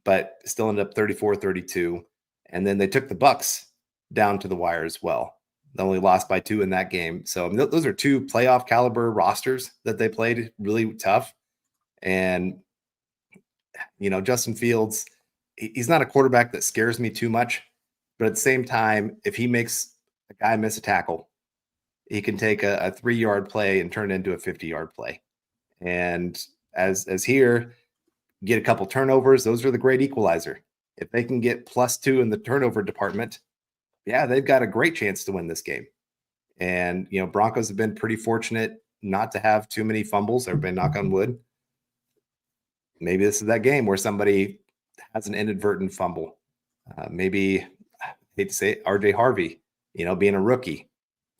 but still ended up 34-32. And then they took the Bucks down to the wire as well. They only lost by 2 in that game. So those are 2 playoff caliber rosters that they played really tough. And, Justin Fields, he's not a quarterback that scares me too much, but at the same time, if he makes a guy miss a tackle, he can take a 3-yard play and turn it into a 50-yard play. And as here, get a couple turnovers, those are the great equalizer. If they can get +2 in the turnover department, yeah, they've got a great chance to win this game. And, Broncos have been pretty fortunate not to have too many fumbles. Everybody knock on wood. Maybe this is that game where somebody has an inadvertent fumble. Maybe, I hate to say it, RJ Harvey, being a rookie,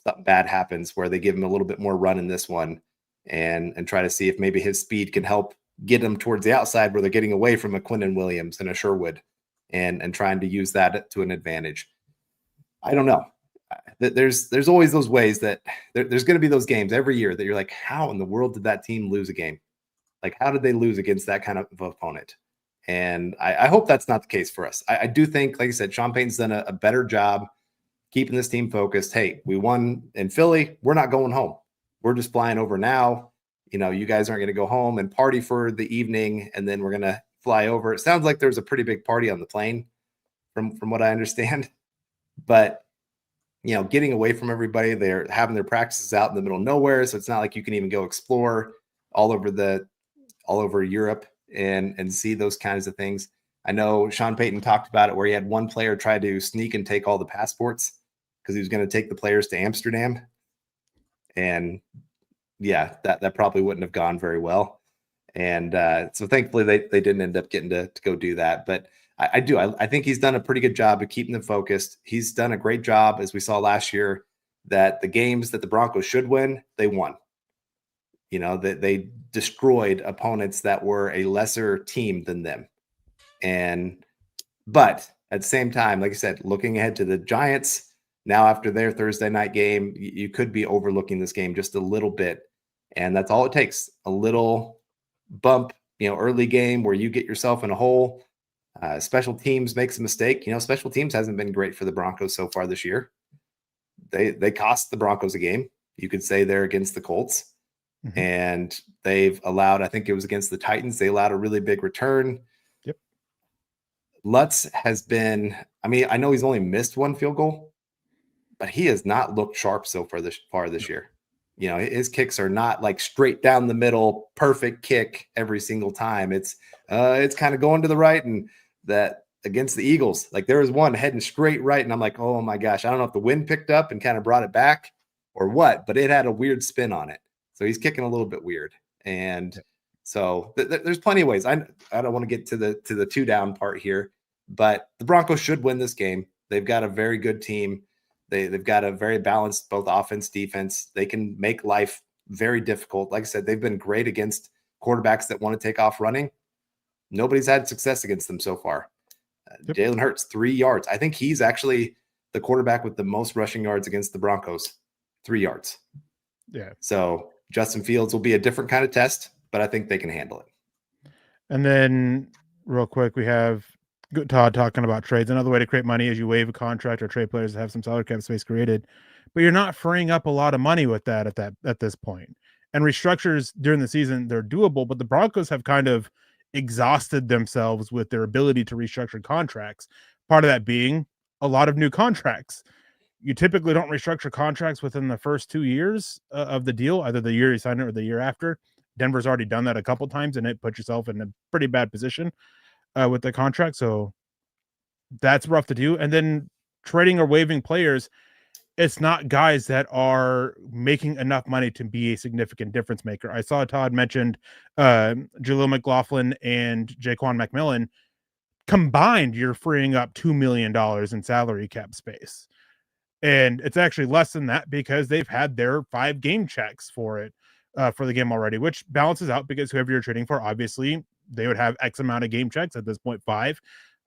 something bad happens where they give him a little bit more run in this one and try to see if maybe his speed can help get him towards the outside where they're getting away from a Quinnen Williams and a Sherwood and trying to use that to an advantage. I don't know. There's always those ways that there's going to be those games every year that you're like, how in the world did that team lose a game? Like, how did they lose against that kind of opponent? And I hope that's not the case for us. I do think, like I said, Sean Payton's done a better job keeping this team focused. Hey, we won in Philly. We're not going home. We're just flying over now. You guys aren't going to go home and party for the evening, and then we're going to fly over. It sounds like there's a pretty big party on the plane from what I understand. But, getting away from everybody, they're having their practices out in the middle of nowhere. So it's not like you can even go explore all over Europe and see those kinds of things. I know Sean Payton talked about it where he had one player try to sneak and take all the passports because he was going to take the players to Amsterdam. And yeah, that probably wouldn't have gone very well. And so thankfully they didn't end up getting to go do that. But I think he's done a pretty good job of keeping them focused. He's done a great job, as we saw last year, that the games that the Broncos should win, they won. That they destroyed opponents that were a lesser team than them. But at the same time, like I said, looking ahead to the Giants, now after their Thursday night game, you could be overlooking this game just a little bit. And that's all it takes. A little bump, early game where you get yourself in a hole. Special teams makes a mistake. Special teams hasn't been great for the Broncos so far this year. They cost the Broncos a game. You could say they're against the Colts. Mm-hmm. And they've allowed, I think it was against the Titans, they allowed a really big return. Yep. Lutz has been, I know he's only missed one field goal, but he has not looked sharp so far this year. His kicks are not like straight down the middle, perfect kick every single time. It's kind of going to the right, and that against the Eagles, like there was one heading straight right, and I'm like, oh my gosh, I don't know if the wind picked up and kind of brought it back or what, but it had a weird spin on it. So he's kicking a little bit weird. And so there's plenty of ways. I don't want to get to the 2 down part here, but the Broncos should win this game. They've got a very good team. They've got a very balanced both offense, defense. They can make life very difficult. Like I said, they've been great against quarterbacks that want to take off running. Nobody's had success against them so far. Yep. Jalen Hurts, 3 yards. I think he's actually the quarterback with the most rushing yards against the Broncos, 3 yards. Yeah. So Justin Fields will be a different kind of test, but I think they can handle it. And then real quick, we have Todd talking about trades. Another way to create money is you waive a contract or trade players to have some salary cap space created, but you're not freeing up a lot of money with that at this point. And restructures during the season, they're doable, but the Broncos have kind of exhausted themselves with their ability to restructure contracts. Part of that being a lot of new contracts. You typically don't restructure contracts within the first 2 years of the deal, either the year you sign it or the year after. Denver's already done that a couple times, and it put yourself in a pretty bad position with the contract. So that's rough to do. And then trading or waiving players, it's not guys that are making enough money to be a significant difference maker. I saw Todd mentioned Jaleel McLaughlin and Jaquan McMillan. Combined, you're freeing up $2 million in salary cap space. And it's actually less than that because they've had their 5 game checks for it for the game already, which balances out because whoever you're trading for, obviously they would have X amount of game checks at this point, 5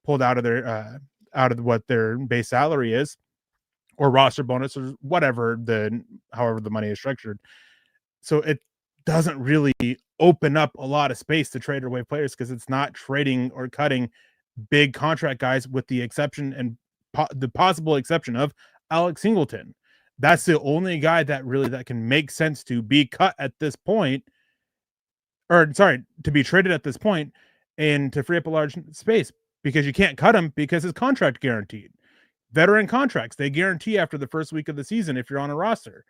pulled out of their out of what their base salary is, or roster bonus, or whatever however the money is structured. So it doesn't really open up a lot of space to trade or waive players because it's not trading or cutting big contract guys, with the exception and the possible exception of Alex Singleton. That's the only guy that can make sense to be cut at this point, or sorry, to be traded at this point and to free up a large space, because you can't cut him because his contract guaranteed. Veteran contracts, they guarantee after the first week of the season if you're on a roster.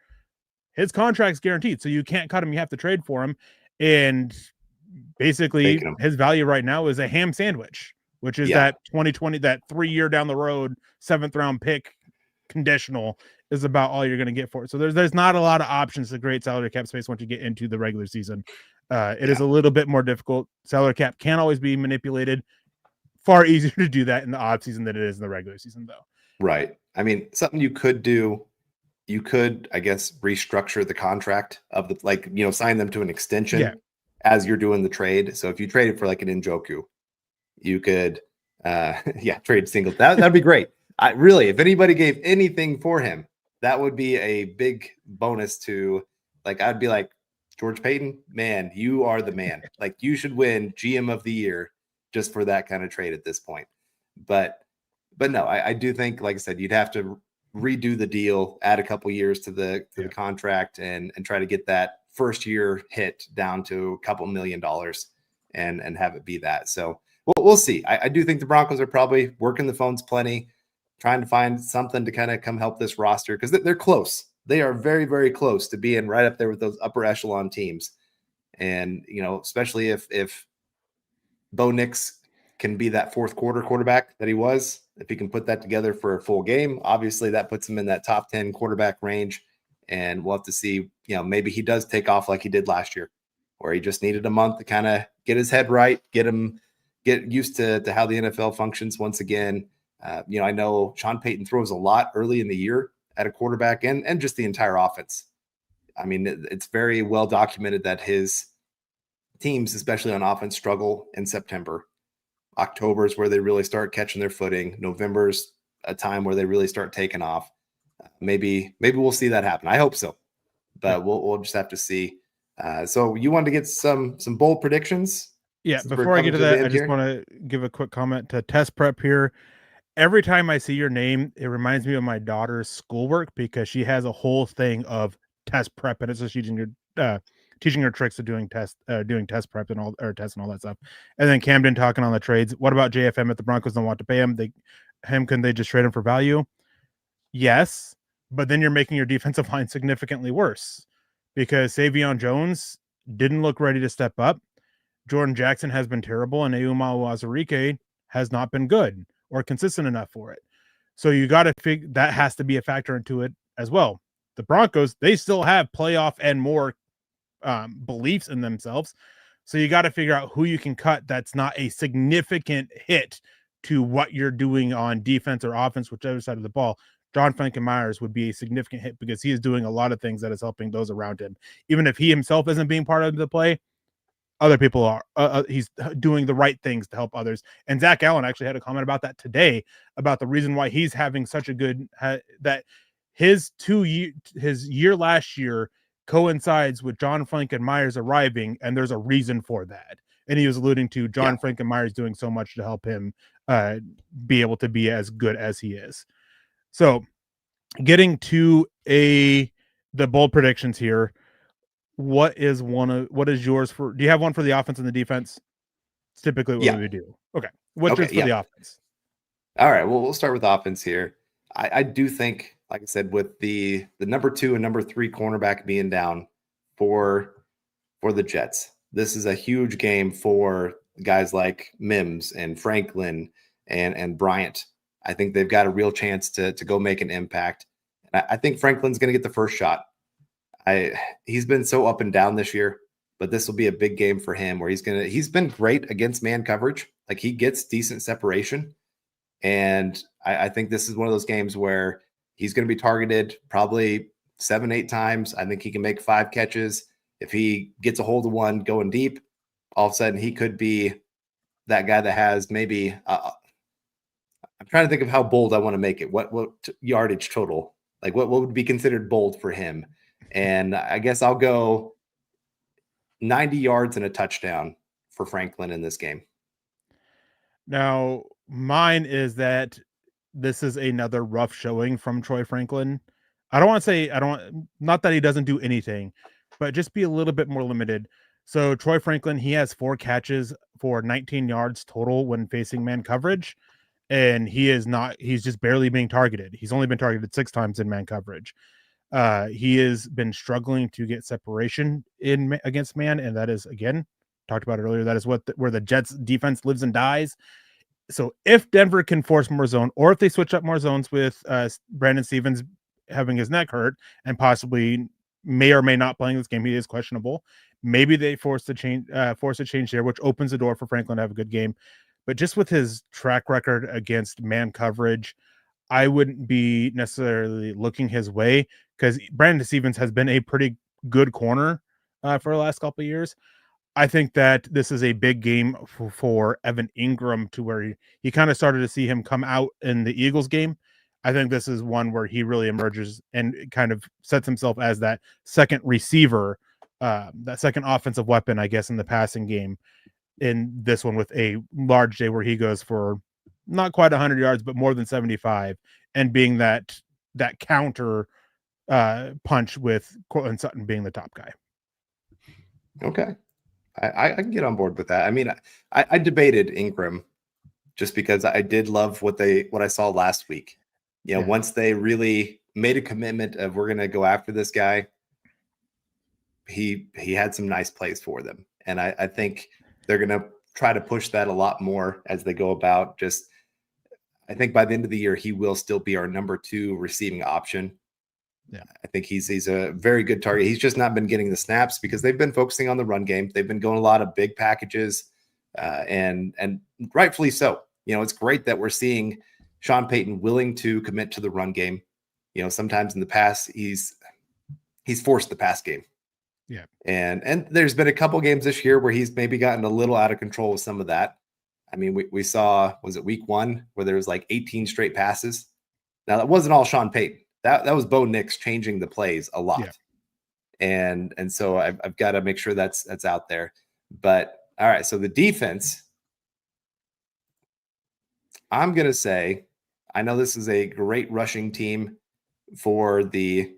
His contract's guaranteed, so you can't cut him. You have to trade for him. And basically his value right now is a ham sandwich, which is that 2020, that 3 year down the road, 7th round pick conditional is about all you're going to get for it. So there's not a lot of options to create salary cap space once you get into the regular season. It is a little bit more difficult. Salary cap can't always be manipulated. Far easier to do that in the off season than it is in the regular season, though. Right. I mean, something you could do, you could, I guess, restructure the contract of the, sign them to an extension as you're doing the trade. So if you trade it for like an Njoku, you could, trade single. That'd be great. If anybody gave anything for him, that would be a big bonus to, I'd be like, George Payton, man, you are the man. You should win GM of the year just for that kind of trade at this point. But no, I do think, like I said, you'd have to redo the deal, add a couple years to the contract, and try to get that first year hit down to a couple $1 million and have it be that. So we'll see. I do think the Broncos are probably working the phones plenty, trying to find something to kind of come help this roster, because they're close. They are very, very close to being right up there with those upper echelon teams. And, especially if Bo Nix can be that fourth quarter quarterback that he was, if he can put that together for a full game, obviously that puts him in that top 10 quarterback range. And we'll have to see, maybe he does take off like he did last year, where he just needed a month to kind of get his head right, get used to how the NFL functions once again. I know Sean Payton throws a lot early in the year at a quarterback and just the entire offense. I mean, it's very well documented that his teams, especially on offense, struggle in September. October is where they really start catching their footing. November's a time where they really start taking off. Maybe we'll see that happen. I hope so, but we'll just have to see. So you wanted to get some bold predictions? Yeah. Before I get to that, I just want to give a quick comment to Test Prep here. Every time I see your name, it reminds me of my daughter's schoolwork, because she has a whole thing of test prep, and it's just teaching her tricks of doing test prep and all, or tests and all that stuff. And then Camden talking on the trades. What about JFM if the Broncos don't want to pay him? Couldn't they just trade him for value? Yes, but then you're making your defensive line significantly worse, because Savion Jones didn't look ready to step up. Jordan Jackson has been terrible, and Eumalo Wazarike has not been good or consistent enough for it. So you got to figure that has to be a factor into it as well. The Broncos, they still have playoff and more beliefs in themselves. So you got to figure out who you can cut that's not a significant hit to what you're doing on defense or offense, whichever side of the ball. John Franklin Myers would be a significant hit because he is doing a lot of things that is helping those around him. Even if he himself isn't being part of the play, other people are. He's doing the right things to help others. And Zach Allen actually had a comment about that today, about the reason why he's having such a good that his year last year coincides with John Franklin Myers arriving, and there's a reason for that. And he was alluding to John Franklin Myers doing so much to help him be able to be as good as he is. So, getting to the bold predictions here. What is yours for? Do you have one for the offense and the defense? It's typically what we do. Okay. What's yours for the offense? All right. Well, we'll start with offense here. I do think, like I said, with the number 2 and number 3 cornerback being down for the Jets, this is a huge game for guys like Mims and Franklin and Bryant. I think they've got a real chance to go make an impact. And I think Franklin's going to get the first shot. He's been so up and down this year, but this will be a big game for him where he's been great against man coverage. Like, he gets decent separation. And I think this is one of those games where he's going to be targeted probably 7-8 times. I think he can make 5 catches. If he gets a hold of one going deep, all of a sudden he could be that guy that has maybe I'm trying to think of how bold I want to make it. What yardage total? Like, what would be considered bold for him? And I guess I'll go 90 yards and a touchdown for Franklin in this game. Now, mine is that this is another rough showing from Troy Franklin. Not that he doesn't do anything, but just be a little bit more limited. So Troy Franklin, he has 4 catches for 19 yards total when facing man coverage. And he's just barely being targeted. He's only been targeted 6 times in man coverage. He has been struggling to get separation against man, and that is, again, talked about it earlier, that is where the Jets defense lives and dies. So if Denver can force more zone, or if they switch up more zones with Brandon Stevens having his neck hurt and possibly may or may not playing this game, he is questionable. Maybe they force a change there, which opens the door for Franklin to have a good game. But just with his track record against man coverage, I wouldn't be necessarily looking his way, because Brandon Stevens has been a pretty good corner for the last couple of years. I think that this is a big game for Evan Ingram, to where he kind of started to see him come out in the Eagles game. I think this is one where he really emerges and kind of sets himself as that second receiver, that second offensive weapon, I guess, in the passing game. In this one with a large day where he goes for not quite 100 yards, but more than 75, and being that counter punch with Cortland Sutton being the top guy. Okay. I can get on board with that. I mean, I debated Ingram just because I did love what I saw last week. Once they really made a commitment of, we're going to go after this guy, he had some nice plays for them. And I think they're going to try to push that a lot more as they go about. I think by the end of the year, he will still be our number 2 receiving option. Yeah, I think he's a very good target. He's just not been getting the snaps because they've been focusing on the run game. They've been going a lot of big packages, and rightfully so. It's great that we're seeing Sean Payton willing to commit to the run game. Sometimes in the past he's forced the pass game. Yeah, and there's been a couple games this year where he's maybe gotten a little out of control with some of that. I mean, we saw, was it week 1 where there was like 18 straight passes? Now that wasn't all Sean Payton. That was Bo Nix changing the plays a lot. Yeah. And so I've got to make sure that's out there. But all right, so the defense, I'm going to say, I know this is a great rushing team for the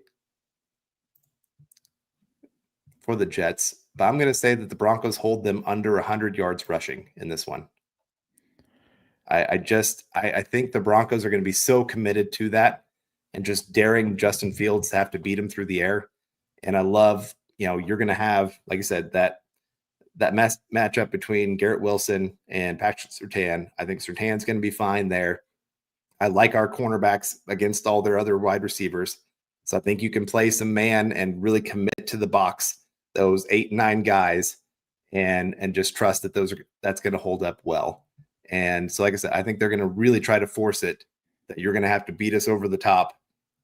Jets, but I'm going to say that the Broncos hold them under 100 yards rushing in this one. I think the Broncos are going to be so committed to that and just daring Justin Fields to have to beat him through the air. And I love, you're going to have, like I said, that matchup between Garrett Wilson and Patrick Surtain. I think Surtain's going to be fine there. I like our cornerbacks against all their other wide receivers. So I think you can play some man and really commit to the box, those 8-9 guys, and just trust that that's going to hold up well. And so, like I said, I think they're going to really try to force it, that you're going to have to beat us over the top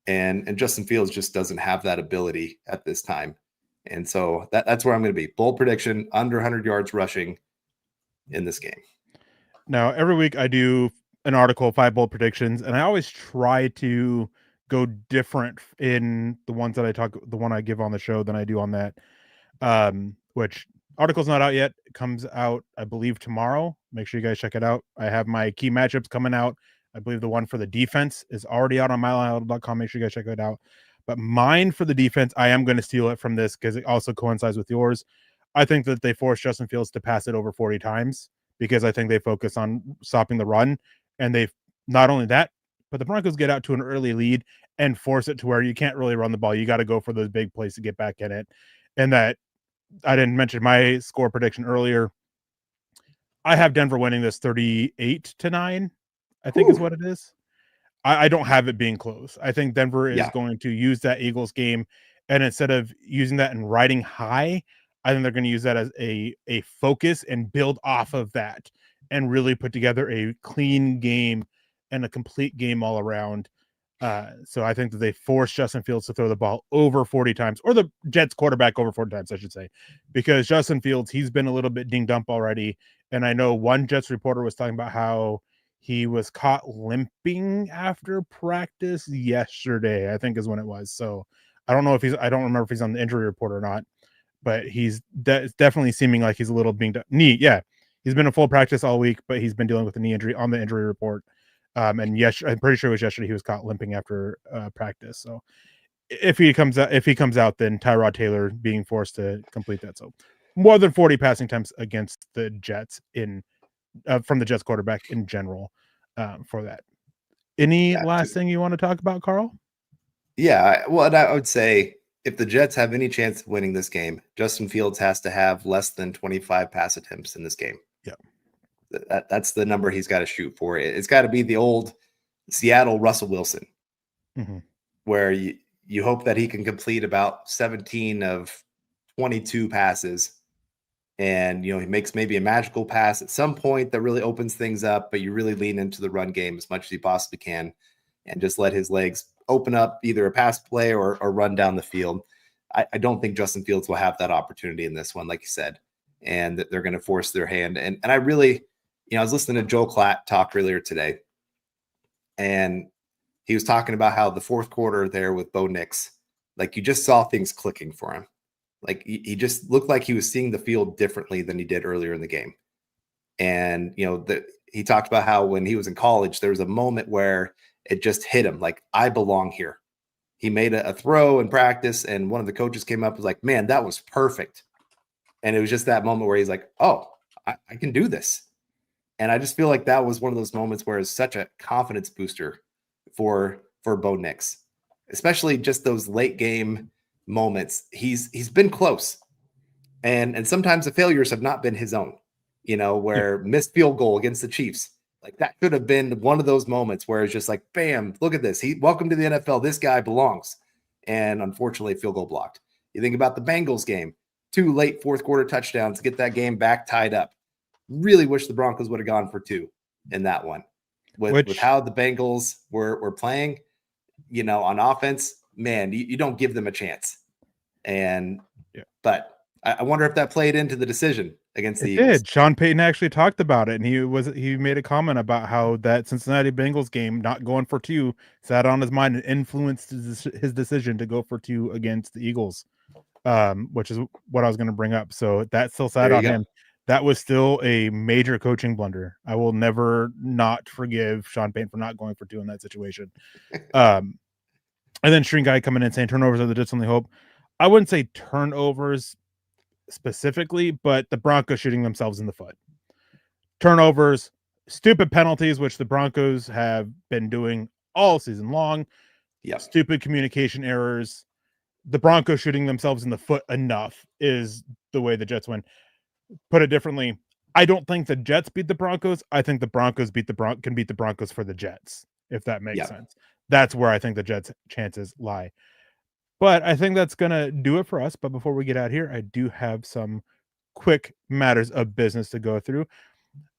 And Justin Fields just doesn't have that ability at this time. And so that's where I'm going to be. Bold prediction, under 100 yards rushing in this game. Now, every week I do an article, 5 bold predictions, and I always try to go different in the ones that the one I give on the show than I do on that. Which article's not out yet. It comes out, I believe, tomorrow. Make sure you guys check it out. I have my key matchups coming out. I believe the one for the defense is already out on milehighhuddle.com. Make sure you guys check it out. But mine for the defense, I am going to steal it from this because it also coincides with yours. I think that they forced Justin Fields to pass it over 40 times because I think they focus on stopping the run. And they've not only that, but the Broncos get out to an early lead and force it to where you can't really run the ball. You got to go for those big plays to get back in it. And that I didn't mention my score prediction earlier. I have Denver winning this 38-9, I think is what it is. I don't have it being close. I think Denver is going to use that Eagles game, and instead of using that and riding high, I think they're going to use that as a focus and build off of that and really put together a clean game and a complete game all around. So I think that they force Justin Fields to throw the ball over 40 times, or the Jets quarterback over 40 times, I should say, because Justin Fields, he's been a little bit dinged up already. And I know one Jets reporter was talking about how he was caught limping after practice yesterday, I think is when it was. So I don't remember if he's on the injury report or not, but he's definitely seeming like he's a little dinged up. Knee. Yeah. He's been in full practice all week, but he's been dealing with a knee injury on the injury report. And yes, I'm pretty sure it was yesterday he was caught limping after practice. So if he comes out, then Tyrod Taylor being forced to complete that. So more than 40 passing attempts against the Jets from the Jets quarterback in general for that. Any last thing you want to talk about, Carl? Yeah, well, I would say if the Jets have any chance of winning this game, Justin Fields has to have less than 25 pass attempts in this game. Yeah. That's the number he's got to shoot for. It's got to be the old Seattle Russell Wilson, where you hope that he can complete about 17 of 22 passes. And, he makes maybe a magical pass at some point that really opens things up, but you really lean into the run game as much as you possibly can and just let his legs open up either a pass play or run down the field. I don't think Justin Fields will have that opportunity in this one, like you said, and that they're going to force their hand. And I really, I was listening to Joel Klatt talk earlier today, and he was talking about how the fourth quarter there with Bo Nix, like you just saw things clicking for him. Like he just looked like he was seeing the field differently than he did earlier in the game. And, he talked about how when he was in college, there was a moment where it just hit him like, I belong here. He made a throw in practice, and one of the coaches came up and was like, man, that was perfect. And it was just that moment where he's like, oh, I can do this. And I just feel like that was one of those moments where it's such a confidence booster for Bo Nix, especially just those late game moments. He's been close, and sometimes the failures have not been his own, where missed field goal against the Chiefs, like that could have been one of those moments where it's just like, bam, look at this, welcome to the NFL, this guy belongs. And unfortunately, field goal blocked. You think about the Bengals game, 2 late fourth quarter touchdowns to get that game back tied up. Really wish the Broncos would have gone for 2 in that one with how the Bengals were playing, on offense. Man, you don't give them a chance. And but I wonder if that played into the decision against the Eagles. Did. Sean Payton actually talked about it, and he made a comment about how that Cincinnati Bengals game, not going for 2, sat on his mind and influenced his decision to go for 2 against the Eagles, which is what I was going to bring up. So that still sat on him. That was still a major coaching blunder. I will never not forgive Sean Payton for not going for 2 in that situation. And then String Guy coming in saying turnovers are the Jets' only hope. I wouldn't say turnovers specifically, but the Broncos shooting themselves in the foot. Turnovers, stupid penalties, which the Broncos have been doing all season long. Stupid communication errors. The Broncos shooting themselves in the foot enough is the way the Jets win. Put it differently, I don't think the Jets beat the Broncos. I think the Broncos can beat the Broncos for the Jets, if that makes sense. That's where I think the Jets' chances lie. But I think that's going to do it for us. But before we get out here, I do have some quick matters of business to go through.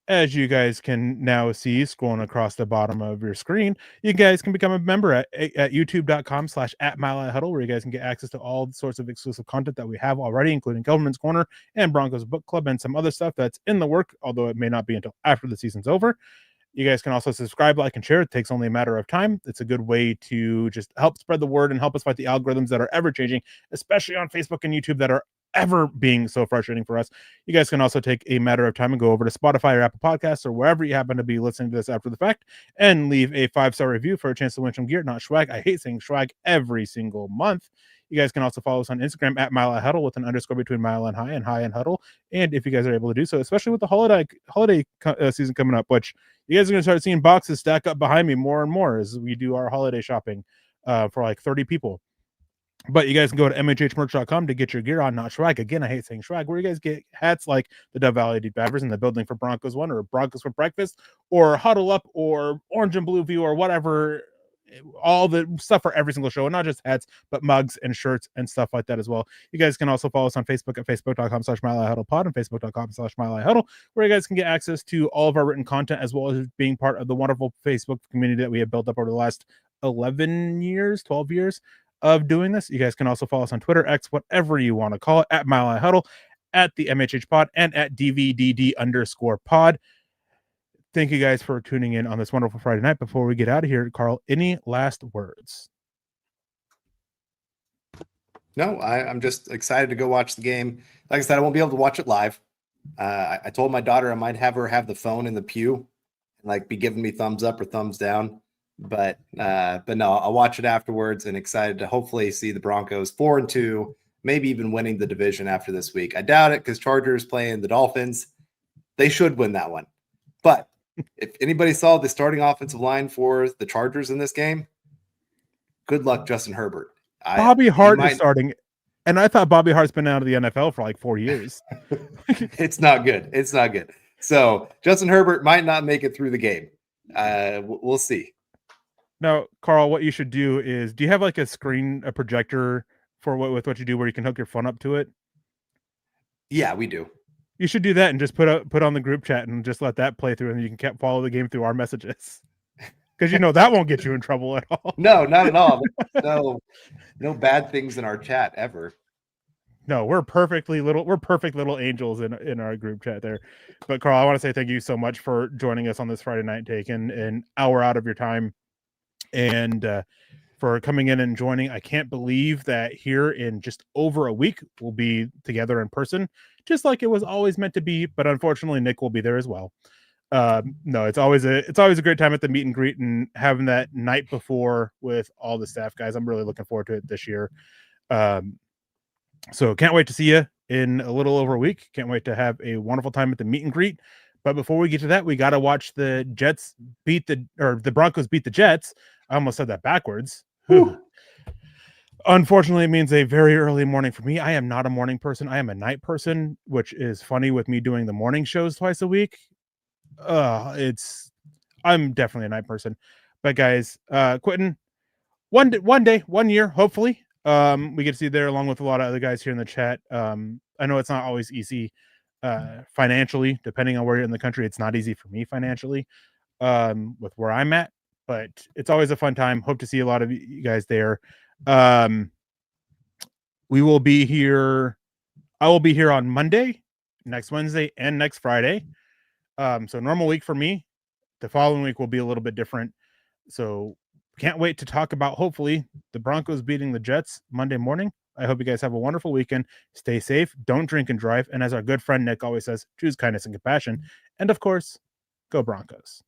as you guys can now see scrolling across the bottom of your screen, you guys can become a member at youtube.com/@MileHighHuddle, where you guys can get access to all sorts of exclusive content that we have already, including Kelberman's Corner and Broncos Book Club and some other stuff that's in the work, although it may not be until after the season's over. You guys can also subscribe, like, and share. It takes only a matter of time. It's a good way to just help spread the word and help us fight the algorithms that are ever changing, especially on Facebook and YouTube, that are ever being so frustrating for us. You guys can also take a matter of time and go over to Spotify or Apple Podcasts or wherever you happen to be listening to this after the fact and leave a 5-star review for a chance to win some gear, not swag. I hate saying swag every single month. You guys can also follow us on Instagram at Mile Huddle with an underscore between Mile and High and Huddle. And if you guys are able to do so, especially with the holiday season coming up, which you guys are going to start seeing boxes stack up behind me more and more as we do our holiday shopping for like 30 people. But you guys can go to mhhmerch.com to get your gear on, not swag. Again, I hate saying swag, where you guys get hats like the Dove Valley Deep Divers in the building for Broncos One or Broncos for Breakfast or Huddle Up or Orange and Blue View or whatever. All the stuff for every single show, and not just hats, but mugs and shirts and stuff like that as well. You guys can also follow us on Facebook at facebook.com/MileHuddlePod and facebook.com/MileHuddle, where you guys can get access to all of our written content as well as being part of the wonderful Facebook community that we have built up over the last 11 years, 12 years of doing this. You guys can also follow us on Twitter, X, whatever you want to call it, at MileHuddle, at the MHH Pod, and at DVDD_pod. Thank you guys for tuning in on this wonderful Friday night. Before we get out of here, Carl, any last words? No, I'm just excited to go watch the game. Like I said, I won't be able to watch it live. I told my daughter I might have her have the phone in the pew and like be giving me thumbs up or thumbs down. But no, I'll watch it afterwards and excited to hopefully see the Broncos 4-2, maybe even winning the division after this week. I doubt it because Chargers playing the Dolphins. They should win that one. But if anybody saw the starting offensive line for the Chargers in this game, good luck, Justin Herbert. Bobby Hart is starting, and I thought Bobby Hart's been out of the NFL for like 4 years. It's not good. It's not good. So Justin Herbert might not make it through the game. We'll see. Now, Carl, what you should do is, do you have like a projector for what you do where you can hook your phone up to it? Yeah, we do. You should do that and just put on the group chat and just let that play through, and you can follow the game through our messages. Because that won't get you in trouble at all. No, not at all. No bad things in our chat ever. No, we're perfect little angels in our group chat there. But Carl, I want to say thank you so much for joining us on this Friday night, taking an hour out of your time, and for coming in and joining. I can't believe that here in just over a week we'll be together in person, just like it was always meant to be. But unfortunately, Nick will be there as well. No, it's always a great time at the meet and greet and having that night before with all the staff guys. I'm really looking forward to it this year. So can't wait to see you in a little over a week. Can't wait to have a wonderful time at the meet and greet. But before we get to that, we got to watch the Broncos beat the Jets. I almost said that backwards. Unfortunately, it means a very early morning for me. I am not a morning person. I am a night person, which is funny with me doing the morning shows twice a week. I'm definitely a night person. But guys, Quentin, one day, 1 year, hopefully, we get to see you there along with a lot of other guys here in the chat. I know it's not always easy financially, depending on where you're in the country. It's not easy for me financially with where I'm at, but it's always a fun time. Hope to see a lot of you guys there. We will be here. I will be here on Monday, next Wednesday, and next Friday. So normal week for me. The following week will be a little bit different. So can't wait to talk about, hopefully, the Broncos beating the Jets Monday morning. I hope you guys have a wonderful weekend. Stay safe. Don't drink and drive. And as our good friend Nick always says, choose kindness and compassion. And of course, go Broncos.